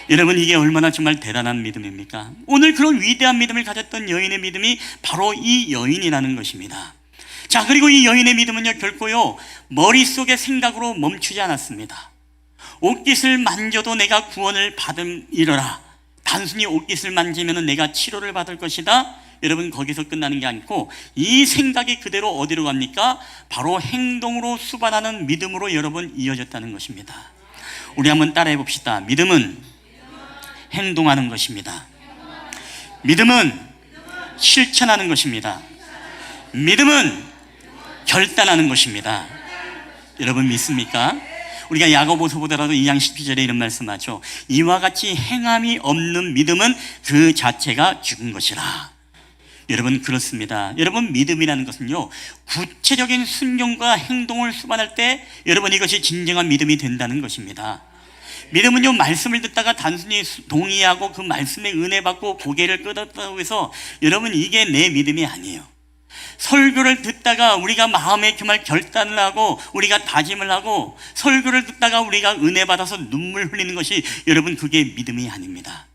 여러분, 이게 얼마나 정말 대단한 믿음입니까? 오늘 그런 위대한 믿음을 가졌던 여인의 믿음이 바로 이 여인이라는 것입니다. 자, 그리고 이 여인의 믿음은요 결코요 머릿속의 생각으로 멈추지 않았습니다. 옷깃을 만져도 내가 구원을 받음이러라. 단순히 옷깃을 만지면 내가 치료를 받을 것이다. 여러분, 거기서 끝나는 게 아니고 이 생각이 그대로 어디로 갑니까? 바로 행동으로 수반하는 믿음으로 여러분 이어졌다는 것입니다. 우리 한번 따라해 봅시다. 믿음은 행동하는 것입니다. 믿음은 실천하는 것입니다. 믿음은 결단하는 것입니다. 여러분 믿습니까? 우리가 야고보서 보더라도 2장 12절에 이런 말씀하죠. 이와 같이 행함이 없는 믿음은 그 자체가 죽은 것이라. 여러분, 그렇습니다. 여러분, 믿음이라는 것은요 구체적인 순종과 행동을 수반할 때 여러분 이것이 진정한 믿음이 된다는 것입니다. 믿음은요 말씀을 듣다가 단순히 동의하고 그 말씀에 은혜 받고 고개를 끄덕다고 해서 여러분 이게 내 믿음이 아니에요. 설교를 듣다가 우리가 마음에 정말 결단을 하고 우리가 다짐을 하고 설교를 듣다가 우리가 은혜 받아서 눈물 흘리는 것이 여러분 그게 믿음이 아닙니다.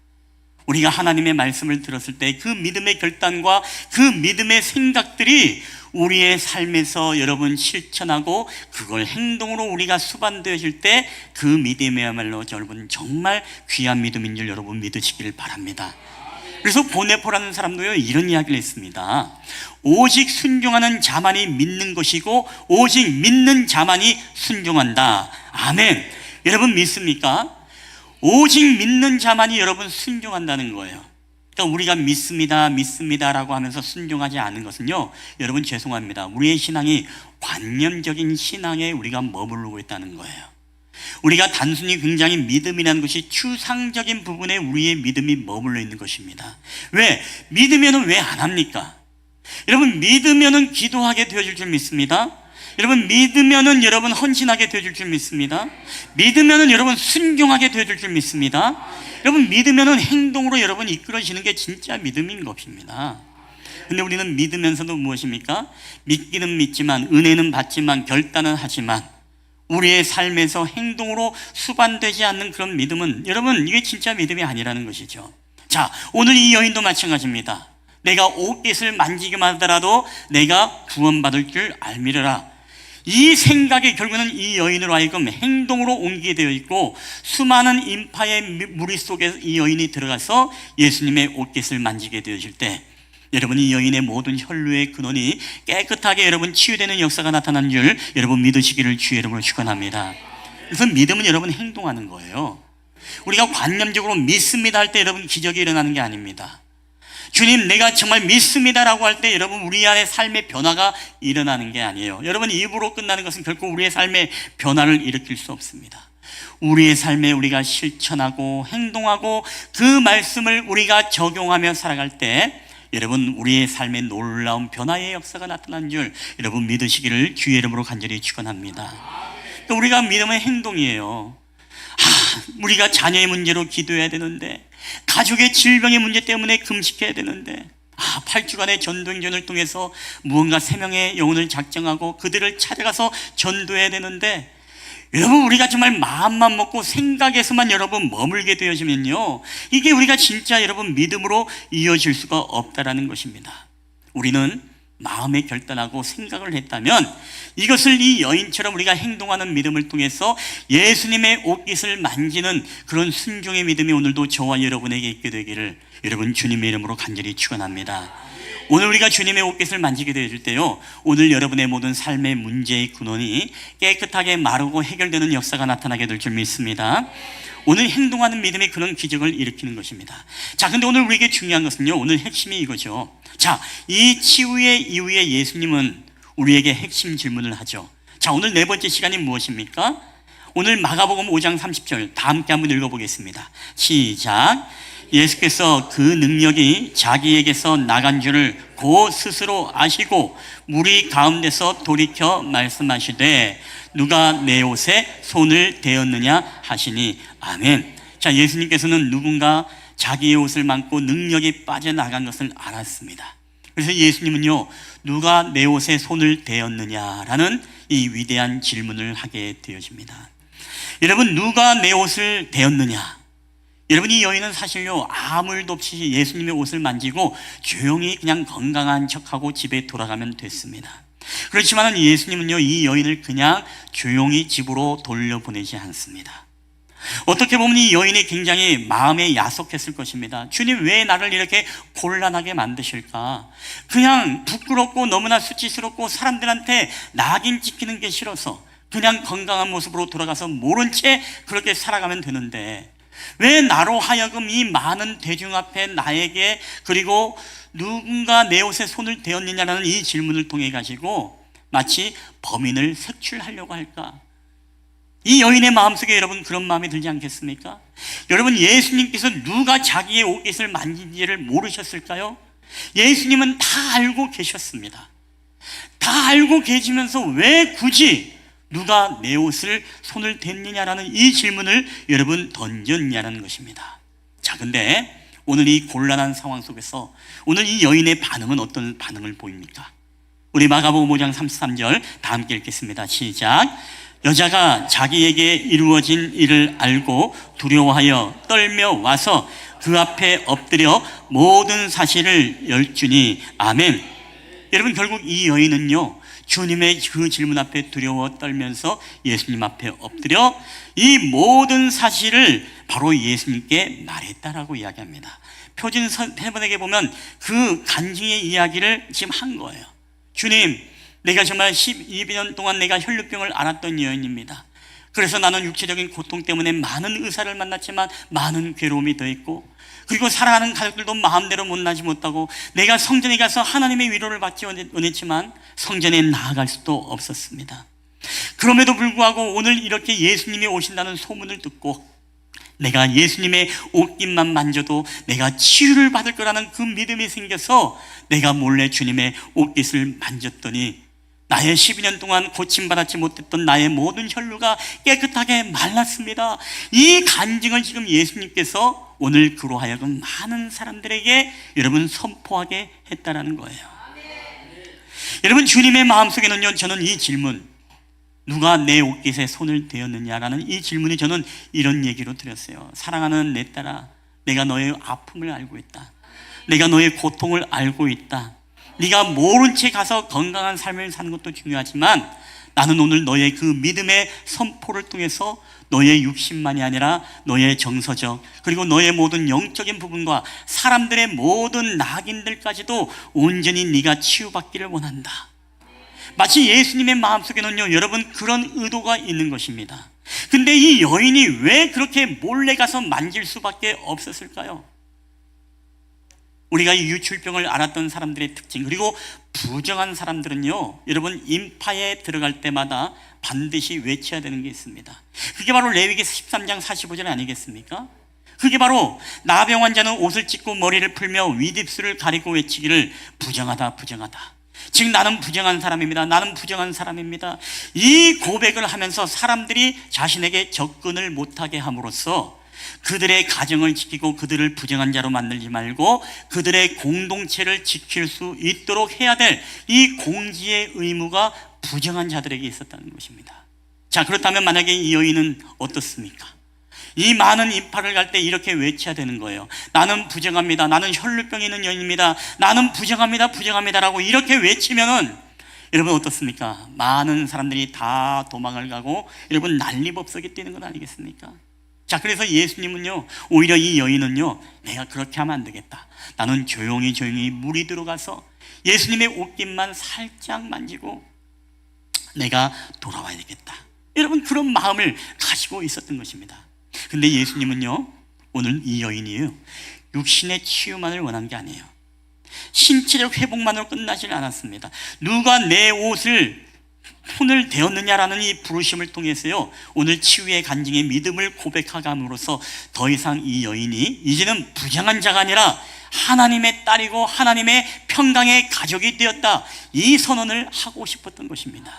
우리가 하나님의 말씀을 들었을 때 그 믿음의 결단과 그 믿음의 생각들이 우리의 삶에서 여러분 실천하고 그걸 행동으로 우리가 수반되어질 때 그 믿음이야말로 여러분 정말 귀한 믿음인 줄 여러분 믿으시길 바랍니다. 그래서 보네포라는 사람도요 이런 이야기를 했습니다. 오직 순종하는 자만이 믿는 것이고 오직 믿는 자만이 순종한다. 아멘. 여러분 믿습니까? 오직 믿는 자만이 여러분 순종한다는 거예요. 그러니까 우리가 믿습니다라고 하면서 순종하지 않은 것은요 여러분 죄송합니다. 우리의 신앙이 관념적인 신앙에 우리가 머무르고 있다는 거예요. 우리가 단순히 굉장히 믿음이라는 것이 추상적인 부분에 우리의 믿음이 머물러 있는 것입니다. 왜? 믿으면 왜 안 합니까? 여러분 믿으면 기도하게 되어질 줄 믿습니다. 여러분 믿으면 여러분 헌신하게 되어질 줄 믿습니다. 믿으면 여러분 순종하게 되어질 줄 믿습니다. 여러분 믿으면 행동으로 여러분 이끌어지는 게 진짜 믿음인 것입니다. 근데 우리는 믿으면서도 무엇입니까? 믿기는 믿지만 은혜는 받지만 결단은 하지만 우리의 삶에서 행동으로 수반되지 않는 그런 믿음은 여러분 이게 진짜 믿음이 아니라는 것이죠. 자, 오늘 이 여인도 마찬가지입니다. 내가 옷깃을 만지기만 하더라도 내가 구원받을 줄 알미르라. 이 생각이 결국은 이 여인으로 하여금 행동으로 옮기게 되어 있고 수많은 인파의 무리 속에 이 여인이 들어가서 예수님의 옷깃을 만지게 되어질 때 여러분 이 여인의 모든 혈루의 근원이 깨끗하게 여러분 치유되는 역사가 나타난 줄 여러분 믿으시기를 주의 이름으로 축원합니다. 그래서 믿음은 여러분 행동하는 거예요. 우리가 관념적으로 믿습니다 할 때 여러분 기적이 일어나는 게 아닙니다. 주님 내가 정말 믿습니다라고 할 때 여러분 우리 안에 삶의 변화가 일어나는 게 아니에요. 여러분 입으로 끝나는 것은 결코 우리의 삶의 변화를 일으킬 수 없습니다. 우리의 삶에 우리가 실천하고 행동하고 그 말씀을 우리가 적용하며 살아갈 때 여러분 우리의 삶에 놀라운 변화의 역사가 나타난 줄 여러분 믿으시기를 주의 이름으로 간절히 축원합니다. 우리가 믿음의 행동이에요. 우리가 자녀의 문제로 기도해야 되는데 가족의 질병의 문제 때문에 금식해야 되는데 8주간의 전도행전을 통해서 무언가 3명의 영혼을 작정하고 그들을 찾아가서 전도해야 되는데 여러분 우리가 정말 마음만 먹고 생각에서만 여러분 머물게 되어지면요 이게 우리가 진짜 여러분 믿음으로 이어질 수가 없다라는 것입니다. 우리는 마음에 결단하고 생각을 했다면 이것을 이 여인처럼 우리가 행동하는 믿음을 통해서 예수님의 옷깃을 만지는 그런 순종의 믿음이 오늘도 저와 여러분에게 있게 되기를 여러분 주님의 이름으로 간절히 축원합니다. 오늘 우리가 주님의 옷깃을 만지게 되어줄 때요, 오늘 여러분의 모든 삶의 문제의 근원이 깨끗하게 마르고 해결되는 역사가 나타나게 될 줄 믿습니다. 오늘 행동하는 믿음이 그런 기적을 일으키는 것입니다. 자, 근데 오늘 우리에게 중요한 것은요, 오늘 핵심이 이거죠. 자, 이 치유의 이후에 예수님은 우리에게 핵심 질문을 하죠. 자, 오늘 네 번째 시간이 무엇입니까? 오늘 마가복음 5장 30절 다 함께 한번 읽어보겠습니다. 시작. 예수께서 그 능력이 자기에게서 나간 줄을 곧 스스로 아시고 무리 가운데서 돌이켜 말씀하시되 누가 내 옷에 손을 대었느냐 하시니 아멘. 자, 예수님께서는 누군가 자기의 옷을 만고 능력이 빠져나간 것을 알았습니다. 그래서 예수님은요, 누가 내 옷에 손을 대었느냐라는 이 위대한 질문을 하게 되어집니다. 여러분, 누가 내 옷을 대었느냐? 여러분, 이 여인은 사실요, 아무 일도 없이 예수님의 옷을 만지고 조용히 그냥 건강한 척하고 집에 돌아가면 됐습니다. 그렇지만 예수님은요, 이 여인을 그냥 조용히 집으로 돌려보내지 않습니다. 어떻게 보면 이 여인이 굉장히 마음에 야속했을 것입니다. 주님, 왜 나를 이렇게 곤란하게 만드실까? 그냥 부끄럽고 너무나 수치스럽고 사람들한테 낙인 찍히는 게 싫어서 그냥 건강한 모습으로 돌아가서 모른 채 그렇게 살아가면 되는데 왜 나로 하여금 이 많은 대중 앞에 나에게, 그리고 누군가 내 옷에 손을 대었느냐라는 이 질문을 통해 가지고 마치 범인을 색출하려고 할까? 이 여인의 마음속에 여러분 그런 마음이 들지 않겠습니까? 여러분, 예수님께서 누가 자기의 옷깃을 만진지를 모르셨을까요? 예수님은 다 알고 계셨습니다. 다 알고 계시면서 왜 굳이 누가 내 옷을 손을 댔느냐라는 이 질문을 여러분 던졌냐는 것입니다. 자, 근데 오늘 이 곤란한 상황 속에서 오늘 이 여인의 반응은 어떤 반응을 보입니까? 우리 마가복음 5장 33절 다 함께 읽겠습니다. 시작. 여자가 자기에게 이루어진 일을 알고 두려워하여 떨며 와서 그 앞에 엎드려 모든 사실을 열주니 아멘. 여러분, 결국 이 여인은요, 주님의 그 질문 앞에 두려워 떨면서 예수님 앞에 엎드려 이 모든 사실을 바로 예수님께 말했다라고 이야기합니다. 표준 해번에게 보면 그 간증의 이야기를 지금 한 거예요. 주님, 내가 정말 12년 동안 내가 혈루병을 앓았던 여인입니다. 그래서 나는 육체적인 고통 때문에 많은 의사를 만났지만 많은 괴로움이 더했고, 그리고 사랑하는 가족들도 마음대로 만나지 못하고, 내가 성전에 가서 하나님의 위로를 받지 원했지만 성전에 나아갈 수도 없었습니다. 그럼에도 불구하고 오늘 이렇게 예수님이 오신다는 소문을 듣고 내가 예수님의 옷깃만 만져도 내가 치유를 받을 거라는 그 믿음이 생겨서 내가 몰래 주님의 옷깃을 만졌더니 나의 12년 동안 고침받지 못했던 나의 모든 혈루가 깨끗하게 말랐습니다. 이 간증을 지금 예수님께서 오늘 그로 하여금 많은 사람들에게 여러분 선포하게 했다라는 거예요. 여러분, 주님의 마음속에는요, 저는 이 질문, 누가 내 옷깃에 손을 대었느냐라는 이 질문이 저는 이런 얘기로 드렸어요. 사랑하는 내 딸아, 내가 너의 아픔을 알고 있다. 내가 너의 고통을 알고 있다. 네가 모른 채 가서 건강한 삶을 사는 것도 중요하지만 나는 오늘 너의 그 믿음의 선포를 통해서 너의 육신만이 아니라 너의 정서적, 그리고 너의 모든 영적인 부분과 사람들의 모든 낙인들까지도 온전히 네가 치유받기를 원한다. 마치 예수님의 마음속에는요, 여러분 그런 의도가 있는 것입니다. 근데 이 여인이 왜 그렇게 몰래 가서 만질 수밖에 없었을까요? 우리가 이 유출병을 앓았던 사람들의 특징, 그리고 부정한 사람들은요, 여러분 인파에 들어갈 때마다 반드시 외쳐야 되는 게 있습니다. 그게 바로 레위기서 13장 45절 아니겠습니까? 그게 바로 나병 환자는 옷을 찢고 머리를 풀며 윗입술을 가리고 외치기를 부정하다 부정하다. 즉 나는 부정한 사람입니다. 나는 부정한 사람입니다. 이 고백을 하면서 사람들이 자신에게 접근을 못하게 함으로써 그들의 가정을 지키고 그들을 부정한 자로 만들지 말고 그들의 공동체를 지킬 수 있도록 해야 될 이 공지의 의무가 부정한 자들에게 있었다는 것입니다. 자, 그렇다면 만약에 이 여인은 어떻습니까? 이 많은 인파를 갈 때 이렇게 외쳐야 되는 거예요. 나는 부정합니다. 나는 혈루병이 있는 여인입니다. 나는 부정합니다. 부정합니다라고 이렇게 외치면은 여러분 어떻습니까? 많은 사람들이 다 도망을 가고 여러분 난리법석이 뛰는 것 아니겠습니까? 자, 그래서 예수님은요, 오히려 이 여인은요, 내가 그렇게 하면 안 되겠다. 나는 조용히 무리 들어가서 예수님의 옷깃만 살짝 만지고 내가 돌아와야 되겠다, 여러분 그런 마음을 가지고 있었던 것입니다. 근데 예수님은요, 오늘 이 여인이요, 육신의 치유만을 원한 게 아니에요. 신체적 회복만으로 끝나지는 않았습니다. 누가 내 옷을 손을 대었느냐라는 이 부르심을 통해서요, 오늘 치유의 간증의 믿음을 고백함으로써 더 이상 이 여인이 이제는 부정한 자가 아니라 하나님의 딸이고 하나님의 평강의 가족이 되었다, 이 선언을 하고 싶었던 것입니다.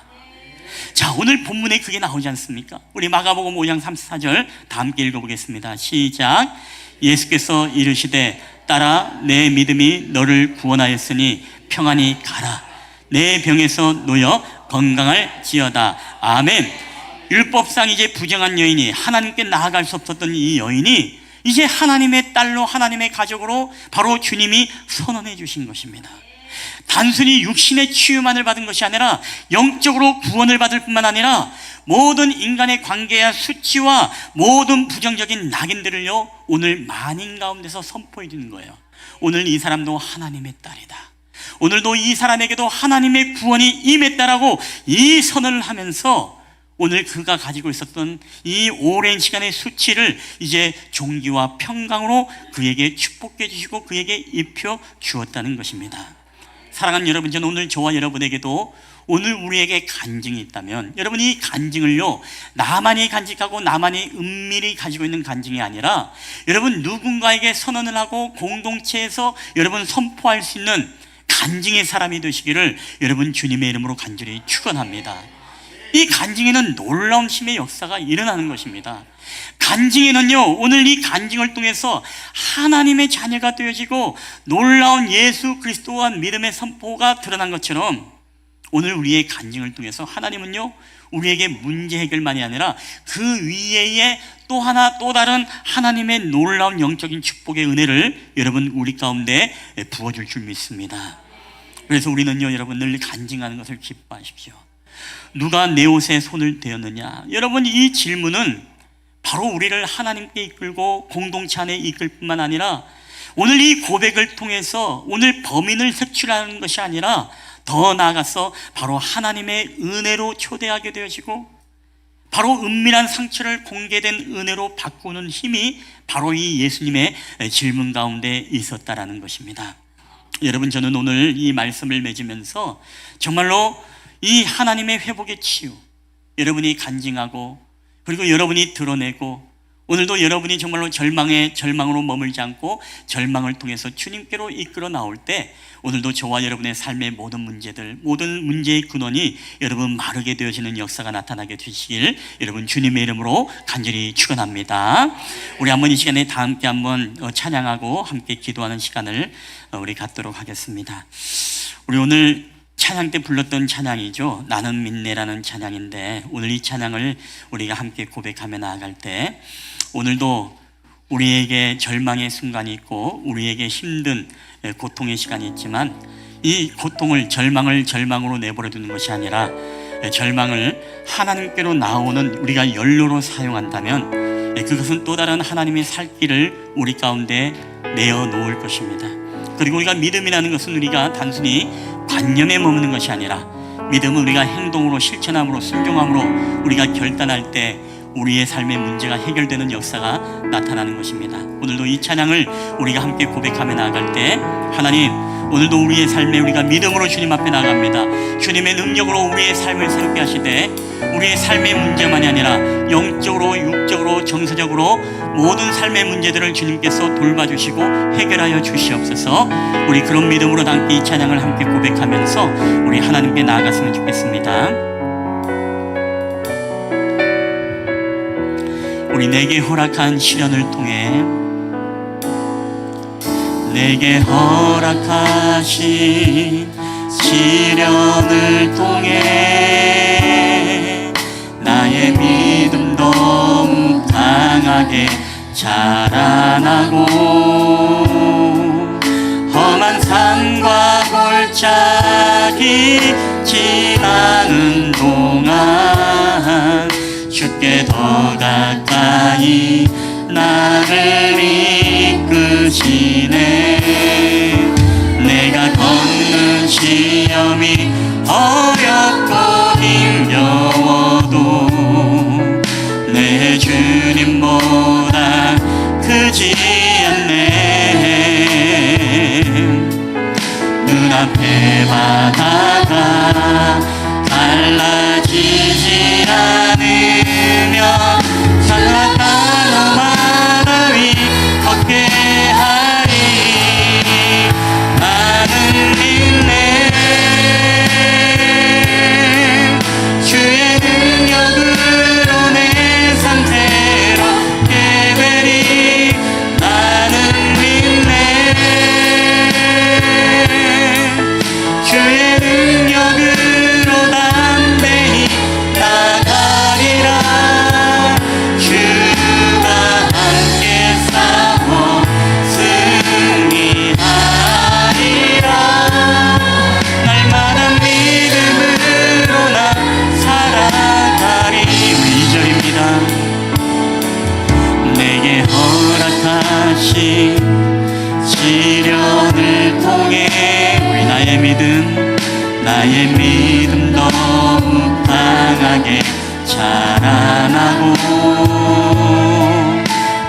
자, 오늘 본문에 그게 나오지 않습니까? 우리 마가복음 5장 34절 다 함께 읽어보겠습니다. 시작. 예수께서 이르시되 딸아, 내 믿음이 너를 구원하였으니 평안히 가라. 내 병에서 놓여 건강할지어다. 아멘. 율법상 이제 부정한 여인이, 하나님께 나아갈 수 없었던 이 여인이 이제 하나님의 딸로, 하나님의 가족으로 바로 주님이 선언해 주신 것입니다. 단순히 육신의 치유만을 받은 것이 아니라 영적으로 구원을 받을 뿐만 아니라 모든 인간의 관계와 수치와 모든 부정적인 낙인들을요, 오늘 만인 가운데서 선포해 주는 거예요. 오늘 이 사람도 하나님의 딸이다, 오늘도 이 사람에게도 하나님의 구원이 임했다라고 이 선언을 하면서 오늘 그가 가지고 있었던 이 오랜 시간의 수치를 이제 종기와 평강으로 그에게 축복해 주시고 그에게 입혀 주었다는 것입니다. 사랑하는 여러분, 저는 오늘 저와 여러분에게도 오늘 우리에게 간증이 있다면, 여러분 이 간증을요, 나만이 간직하고 나만이 은밀히 가지고 있는 간증이 아니라 여러분 누군가에게 선언을 하고 공동체에서 여러분 선포할 수 있는 간증의 사람이 되시기를 여러분 주님의 이름으로 간절히 축원합니다. 이 간증에는 놀라운 힘의 역사가 일어나는 것입니다. 간증에는요, 오늘 이 간증을 통해서 하나님의 자녀가 되어지고 놀라운 예수 그리스도와 믿음의 선포가 드러난 것처럼 오늘 우리의 간증을 통해서 하나님은요, 우리에게 문제 해결만이 아니라 그 위에 또 하나 또 다른 하나님의 놀라운 영적인 축복의 은혜를 여러분 우리 가운데 부어줄 줄 믿습니다. 그래서 우리는요, 여러분 늘 간증하는 것을 기뻐하십시오. 누가 내 옷에 손을 대었느냐? 여러분 이 질문은 바로 우리를 하나님께 이끌고 공동체 안에 이끌 뿐만 아니라 오늘 이 고백을 통해서 오늘 범인을 색출하는 것이 아니라 더 나아가서 바로 하나님의 은혜로 초대하게 되어지고 바로 은밀한 상처를 공개된 은혜로 바꾸는 힘이 바로 이 예수님의 질문 가운데 있었다라는 것입니다. 여러분, 저는 오늘 이 말씀을 맺으면서 정말로 이 하나님의 회복의 치유, 여러분이 간증하고 그리고 여러분이 드러내고 오늘도 여러분이 정말로 절망으로 머물지 않고 절망을 통해서 주님께로 이끌어 나올 때 오늘도 저와 여러분의 삶의 모든 문제들, 모든 문제의 근원이 여러분 마르게 되어지는 역사가 나타나게 되시길 여러분 주님의 이름으로 간절히 축원합니다. 우리 한번 이 시간에 다 함께 한번 찬양하고 함께 기도하는 시간을 우리 갖도록 하겠습니다. 우리 오늘 찬양 때 불렀던 찬양이죠. 나는 믿네라는 찬양인데 오늘 이 찬양을 우리가 함께 고백하며 나아갈 때 오늘도 우리에게 절망의 순간이 있고 우리에게 힘든 고통의 시간이 있지만 이 고통을 절망으로 내버려 두는 것이 아니라 절망을 하나님께로 나오는 우리가 연료로 사용한다면 그것은 또 다른 하나님의 살 길을 우리 가운데 내어 놓을 것입니다. 그리고 우리가 믿음이라는 것은 우리가 단순히 관념에 머무는 것이 아니라 믿음은 우리가 행동으로 실천함으로 순종함으로 우리가 결단할 때 우리의 삶의 문제가 해결되는 역사가 나타나는 것입니다. 오늘도 이 찬양을 우리가 함께 고백하며 나아갈 때 하나님, 오늘도 우리의 삶에 우리가 믿음으로 주님 앞에 나갑니다. 주님의 능력으로 우리의 삶을 새롭게 하시되 우리의 삶의 문제만이 아니라 영적으로 육적으로 정서적으로 모든 삶의 문제들을 주님께서 돌봐주시고 해결하여 주시옵소서. 우리 그런 믿음으로 함께 이 찬양을 함께 고백하면서 우리 하나님께 나아갔으면 좋겠습니다. 우리 내게 허락한 시련을 통해 내게 허락하신 시련을 통해 나의 믿음 더욱 강하게 자라나고 험한 산과 골짜기 지나는 동안 주께 더 가까이 나를 이끄시네. 내가 걷는 시험이 어렵고 힘겨워도 내 주님보다 크지 않네. 눈앞에 바다가 달라지지 않으며 산란한 바다 위 걷게 하리. 나는 믿네. 주의 능력으로 내 삶 새롭게 되리. 나는 믿네. 주의 능력으로 담대히 나가리라. 주가 함께 싸워 승리하리라. 날마다 믿음으로 나 살아가리. 2절입니다. 내게 허락하신 시련을 통해 우리 나의 믿음 더욱 강하게 자라나고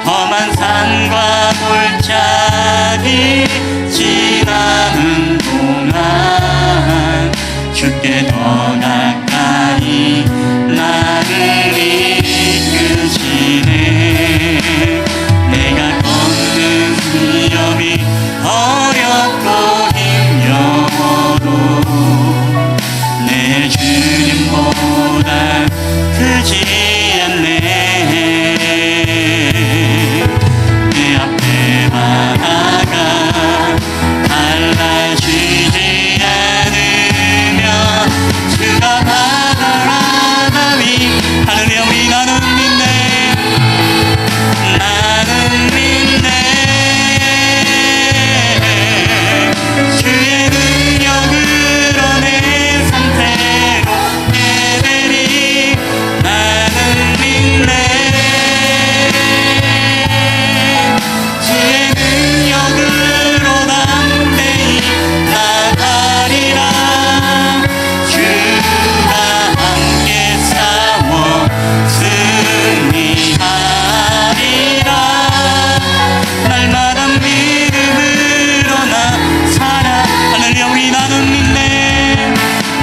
험한 산과 골짜기 지나는 동안 주께 더 가까이 나를 이끄시네. 내가 걷는 시험이 어렵고 힘겨워도 내 주님보다 크지 않네. 내 앞에 바다가 달라지지 않으며 주가 바다 위 할렐루야. 우리 나는 믿네. 나는 믿네. 주의 능력으로 내 삶 새롭게 되리. 나는 믿네. 주의 능력으로 담대히 나가리라. 주가 함께 싸워 승리하리라. 날마다 믿음으로 나 살아. 할렐루야. 우리 나는 믿네.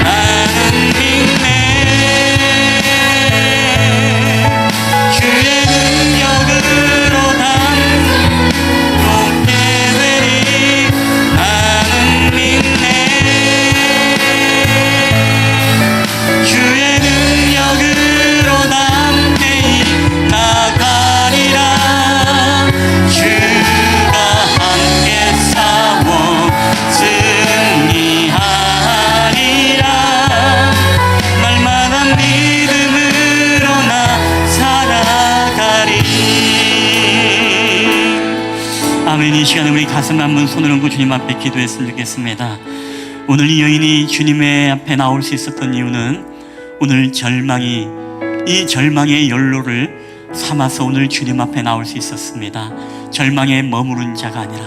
나는 믿네. 주의 능력으로 담롭게 되리. 나는 믿네. 주의 능력으로 담대히 나가리라. 주가 함께 싸워 승리하리라. 날마다 믿음으로 나 살아가리. 아멘. 이 시간에 우리 가슴 한번 손을 얹고 주님 앞에 기도했으면 좋겠습니다. 오늘 이 여인이 주님의 앞에 나올 수 있었던 이유는 오늘 이 절망의 연로를 삼아서 오늘 주님 앞에 나올 수 있었습니다. 절망에 머무른 자가 아니라,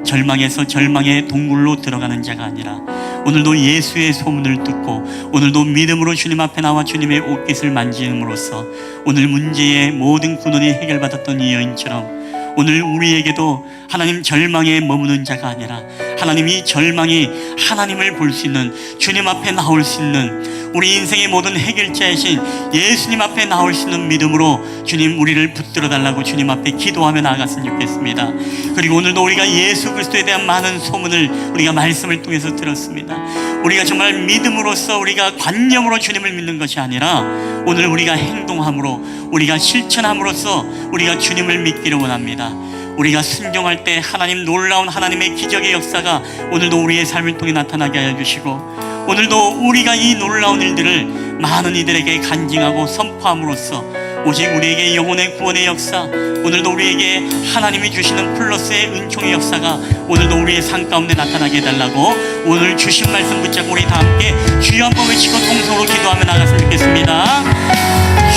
절망에서 절망의 동굴로 들어가는 자가 아니라, 오늘도 예수의 소문을 듣고 오늘도 믿음으로 주님 앞에 나와 주님의 옷깃을 만짐으로써 오늘 문제의 모든 근원이 해결받았던 이 여인처럼 오늘 우리에게도 하나님 절망에 머무는 자가 아니라 하나님이 절망이 하나님을 볼 수 있는, 주님 앞에 나올 수 있는, 우리 인생의 모든 해결자이신 예수님 앞에 나올 수 있는 믿음으로 주님 우리를 붙들어 달라고 주님 앞에 기도하며 나아갔으면 좋겠습니다. 그리고 오늘도 우리가 예수 그리스도에 대한 많은 소문을 우리가 말씀을 통해서 들었습니다. 우리가 정말 믿음으로써 우리가 관념으로 주님을 믿는 것이 아니라 오늘 우리가 행동함으로, 우리가 실천함으로써 우리가 주님을 믿기를 원합니다. 우리가 순종할 때 하나님, 놀라운 하나님의 기적의 역사가 오늘도 우리의 삶을 통해 나타나게 하여 주시고, 오늘도 우리가 이 놀라운 일들을 많은 이들에게 간증하고 선포함으로써 오직 우리에게 영혼의 구원의 역사, 오늘도 우리에게 하나님이 주시는 플러스의 은총의 역사가 오늘도 우리의 삶 가운데 나타나게 해달라고 오늘 주신 말씀 붙잡고 우리 다 함께 주여 한번 외치고 통성으로 기도하며 나갔으면 좋겠습니다.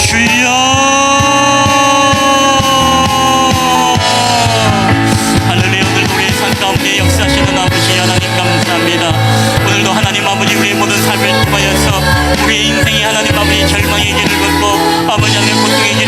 주여, 할렐루야. 오늘 우리의 삶 가운데 역사하시는 아버지 하나님 감사합니다.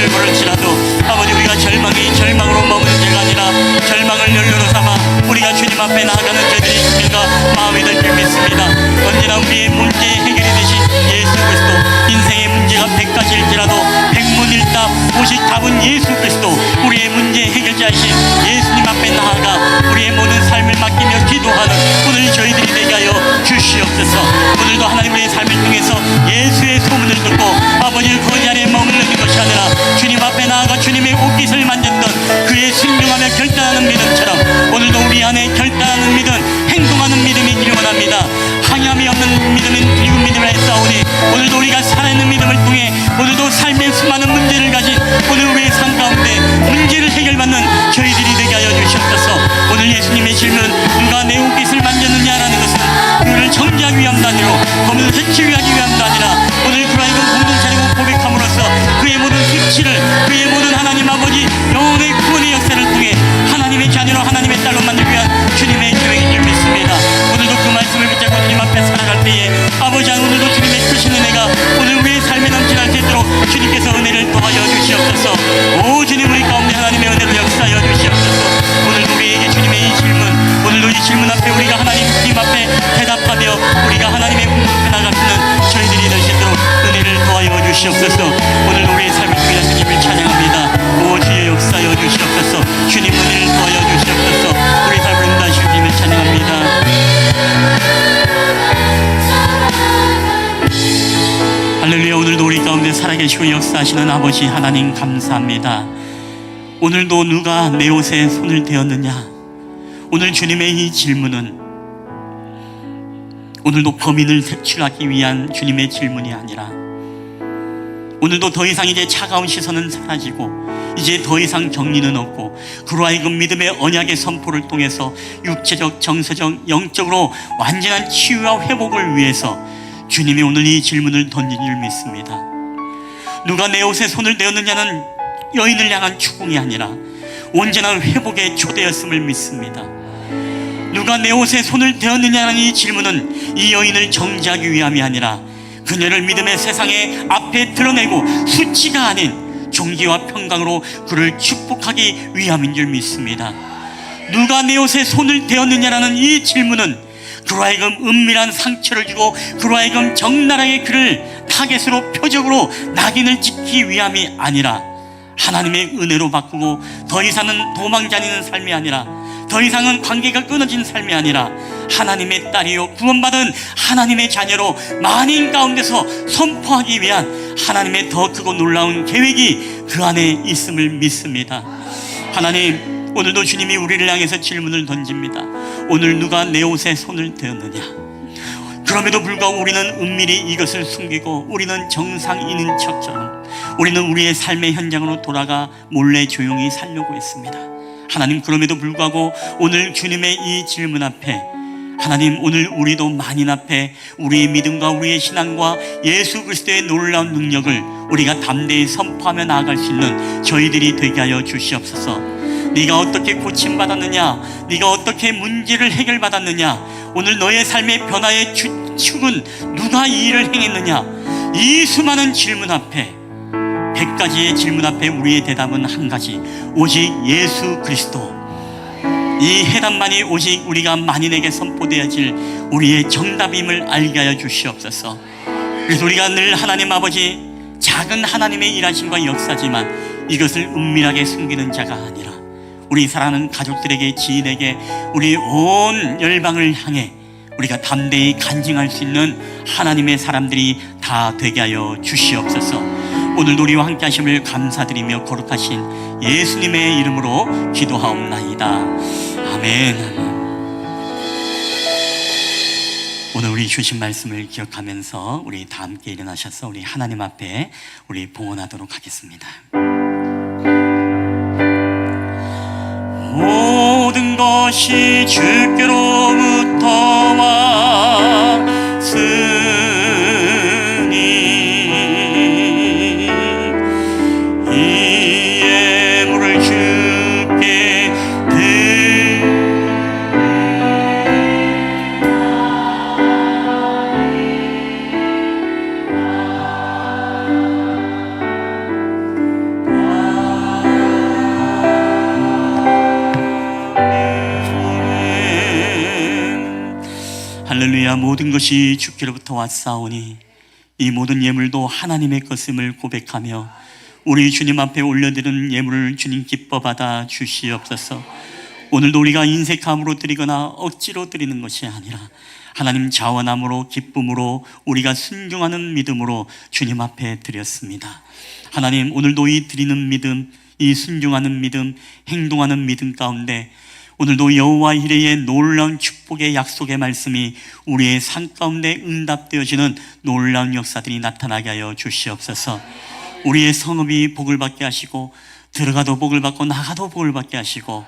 시험을 벌을지라도 아버지 우리가 절망으로 머무는 죄가 아니라 절망을 연료로 삼아 우리가 주님 앞에 나아가는 저희들의 심령과 마음이 될 줄 믿습니다. 언제나 우리의 문제 해결이 되신 예수 그리스도, 인생의 문제가 100가지일지라도 백문일답 오직 답은 예수 그리스도, 우리의 문제 해결자이신 예수님 앞에 나아가 우리의 모든 삶을 맡기며 기도하는 오늘 저희들이 되게 하여 주시옵소서. 오늘도 하나님 우리의 삶을 통해서 예수의 소문을 듣고 아버지 그 자리에 머무르는 것이 아니라 주님 앞에 나아가 주님의 옷깃을 만졌던 그의 순종하며 결단하는 믿음처럼 오늘도 우리 안에 결단하는 믿음, 행동하는 믿음이 있기를 원합니다. 항함이 없는 믿음은 비군 믿음을 싸우니 오늘도 우리가 살아있는 믿음을 통해 오늘도 삶의 수많은 문제를 가진 오늘 우리의 삶 가운데 문제를 해결받는 저희들이 되게 하여 주시옵소서. 오늘 예수님의 질문, 누가 내 옷깃을 만졌느냐라는 것은 그를 정죄하기 위함도 아니로 검을 해치기 위함도 아니라 오늘 그라이건 공동체를 고백함으로써 그의 모든 수치를, 그의 모든 하나님 아버지 영혼의 구원의 역사를 통해 하나님의 자녀로 하나님의 딸로 만들기 위한 주님의 계획인 줄 믿습니다. 오늘도 그 말씀을 붙잡고 주님 앞에 살아갈 때에 아버지 오늘도 주님의 크신 은혜가 오늘 우리의 삶에 넘쳐날 수 있도록 주님께서 은혜를 더하여 주시옵소서. 오 주님 우리 가운데 하나님의 은혜를 역사하여 주시옵소서. 오늘도 우리에게 주님의 이 질문, 오늘도 이 질문 앞에 우리가 하나님 주님 앞에 대답하며 우리가 하나님의 공급해 나갈 수 있는 저희들이 될 수 있도록 은혜를 더하여 주시옵소서. 오늘도 우리의 삶을 통해 주님을 찬양합니다. 오 주의 역사하여 주시옵소서. 주님 은혜를 더하여 주시옵소서. 우리 삶을 인도하실 주님을 찬양합니다. 할렐루야. 오늘도 우리 가운데 살아계시고 역사하시는 아버지 하나님 감사합니다. 오늘도 누가 내 옷에 손을 대었느냐, 오늘 주님의 이 질문은 오늘도 범인을 색출하기 위한 주님의 질문이 아니라 오늘도 더 이상 이제 차가운 시선은 사라지고 이제 더 이상 격리는 없고 그로 하여금 믿음의 언약의 선포를 통해서 육체적, 정서적, 영적으로 완전한 치유와 회복을 위해서 주님이 오늘 이 질문을 던진 줄 믿습니다. 누가 내 옷에 손을 대었느냐는 여인을 향한 추궁이 아니라 온전한 회복의 초대였음을 믿습니다. 누가 내 옷에 손을 대었느냐는 이 질문은 이 여인을 정죄하기 위함이 아니라 그녀를 믿음의 세상에 앞에 드러내고 수치가 아닌 존귀와 평강으로 그를 축복하기 위함인 줄 믿습니다. 누가 내 옷에 손을 대었느냐라는 이 질문은 그로 하여금 은밀한 상처를 주고 그로 하여금 적나라하게 그를 타겟으로 표적으로 낙인을 찍기 위함이 아니라 하나님의 은혜로 바꾸고 더 이상은 도망다니는 삶이 아니라 더 이상은 관계가 끊어진 삶이 아니라 하나님의 딸이요 구원받은 하나님의 자녀로 만인 가운데서 선포하기 위한 하나님의 더 크고 놀라운 계획이 그 안에 있음을 믿습니다. 하나님, 오늘도 주님이 우리를 향해서 질문을 던집니다. 오늘 누가 내 옷에 손을 대었느냐? 그럼에도 불구하고 우리는 은밀히 이것을 숨기고 우리는 정상인인 척처럼 우리는 우리의 삶의 현장으로 돌아가 몰래 조용히 살려고 했습니다. 하나님, 그럼에도 불구하고 오늘 주님의 이 질문 앞에 하나님, 오늘 우리도 만인 앞에 우리의 믿음과 우리의 신앙과 예수 그리스도의 놀라운 능력을 우리가 담대히 선포하며 나아갈 수 있는 저희들이 되게 하여 주시옵소서. 네가 어떻게 고침받았느냐, 네가 어떻게 문제를 해결받았느냐, 오늘 너의 삶의 변화의 축은 누가 이 일을 행했느냐, 이 수많은 질문 앞에 100가지의 질문 앞에 우리의 대답은 한 가지, 오직 예수 그리스도. 이 해답만이 오직 우리가 만인에게 선포되어질 우리의 정답임을 알게 하여 주시옵소서. 그래서 우리가 늘 하나님 아버지, 작은 하나님의 일하심과 역사지만 이것을 은밀하게 숨기는 자가 아니라 우리 사랑하는 가족들에게, 지인에게, 우리 온 열방을 향해 우리가 담대히 간증할 수 있는 하나님의 사람들이 다 되게 하여 주시옵소서. 오늘도 우리와 함께 하심을 감사드리며 거룩하신 예수님의 이름으로 기도하옵나이다. 아멘. 오늘 우리 주신 말씀을 기억하면서 우리 다 함께 일어나셔서 우리 하나님 앞에 우리 봉헌하도록 하겠습니다. 모든 것이 주께로부터 왔으니 이 예물을 주께 내가 모든 것이 주께로부터 왔사오니 이 모든 예물도 하나님의 것임을 고백하며 우리 주님 앞에 올려드리는 예물을 주님 기뻐 받아 주시옵소서. 오늘도 우리가 인색함으로 드리거나 억지로 드리는 것이 아니라 하나님 자원함으로 기쁨으로 우리가 순종하는 믿음으로 주님 앞에 드렸습니다. 하나님, 오늘도 이 드리는 믿음, 이 순종하는 믿음, 행동하는 믿음 가운데 오늘도 여호와 이레의 놀라운 축복의 약속의 말씀이 우리의 삶 가운데 응답되어지는 놀라운 역사들이 나타나게 하여 주시옵소서. 우리의 성읍이 복을 받게 하시고 들어가도 복을 받고 나가도 복을 받게 하시고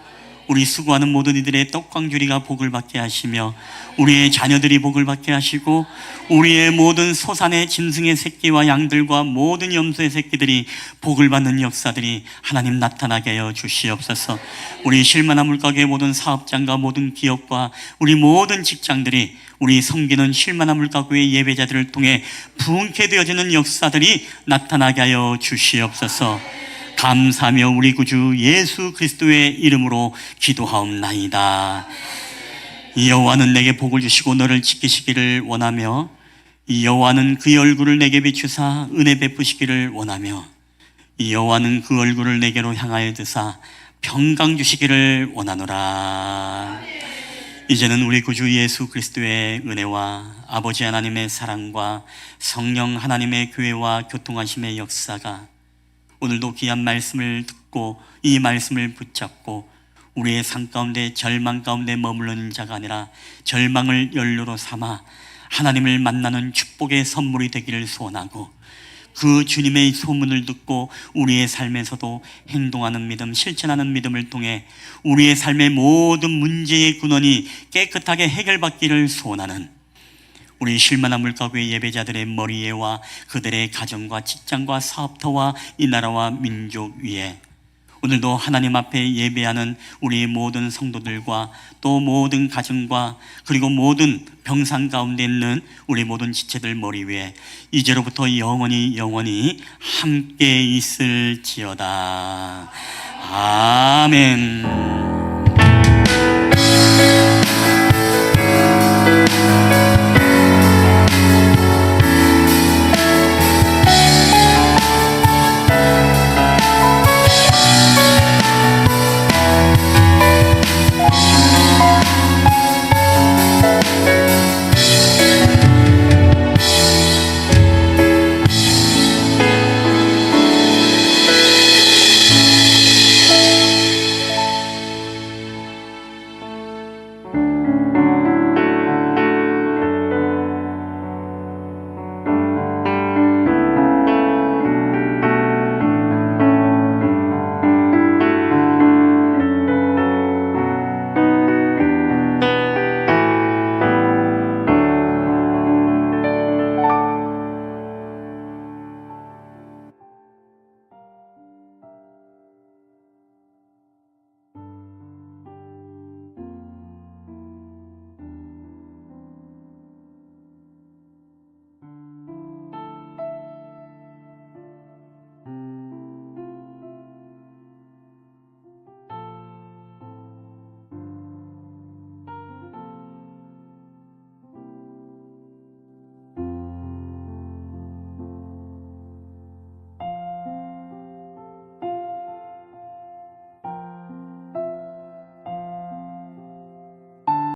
우리 수고하는 모든 이들의 떡광주리가 복을 받게 하시며 우리의 자녀들이 복을 받게 하시고 우리의 모든 소산의 짐승의 새끼와 양들과 모든 염소의 새끼들이 복을 받는 역사들이 하나님 나타나게 하여 주시옵소서. 우리 실만한 물가게의 모든 사업장과 모든 기업과 우리 모든 직장들이 우리 섬기는 실만한 물가구의 예배자들을 통해 부흥케 되어지는 역사들이 나타나게 하여 주시옵소서. 감사하며 우리 구주 예수 그리스도의 이름으로 기도하옵나이다. 이 여호와는 내게 복을 주시고 너를 지키시기를 원하며 이 여호와는 그의 얼굴을 내게 비추사 은혜 베푸시기를 원하며 이 여호와는 그 얼굴을 내게로 향하여 드사 평강 주시기를 원하노라. 이제는 우리 구주 예수 그리스도의 은혜와 아버지 하나님의 사랑과 성령 하나님의 교회와 교통하심의 역사가 오늘도 귀한 말씀을 듣고 이 말씀을 붙잡고 우리의 삶 가운데 절망 가운데 머무르는 자가 아니라 절망을 연료로 삼아 하나님을 만나는 축복의 선물이 되기를 소원하고 그 주님의 소문을 듣고 우리의 삶에서도 행동하는 믿음, 실천하는 믿음을 통해 우리의 삶의 모든 문제의 근원이 깨끗하게 해결받기를 소원하는 우리 실만한 물가구의 예배자들의 머리에와 그들의 가정과 직장과 사업터와 이 나라와 민족 위에 오늘도 하나님 앞에 예배하는 우리 모든 성도들과 또 모든 가정과 그리고 모든 병상 가운데 있는 우리 모든 지체들 머리 위에 이제로부터 영원히 함께 있을지어다. 아멘.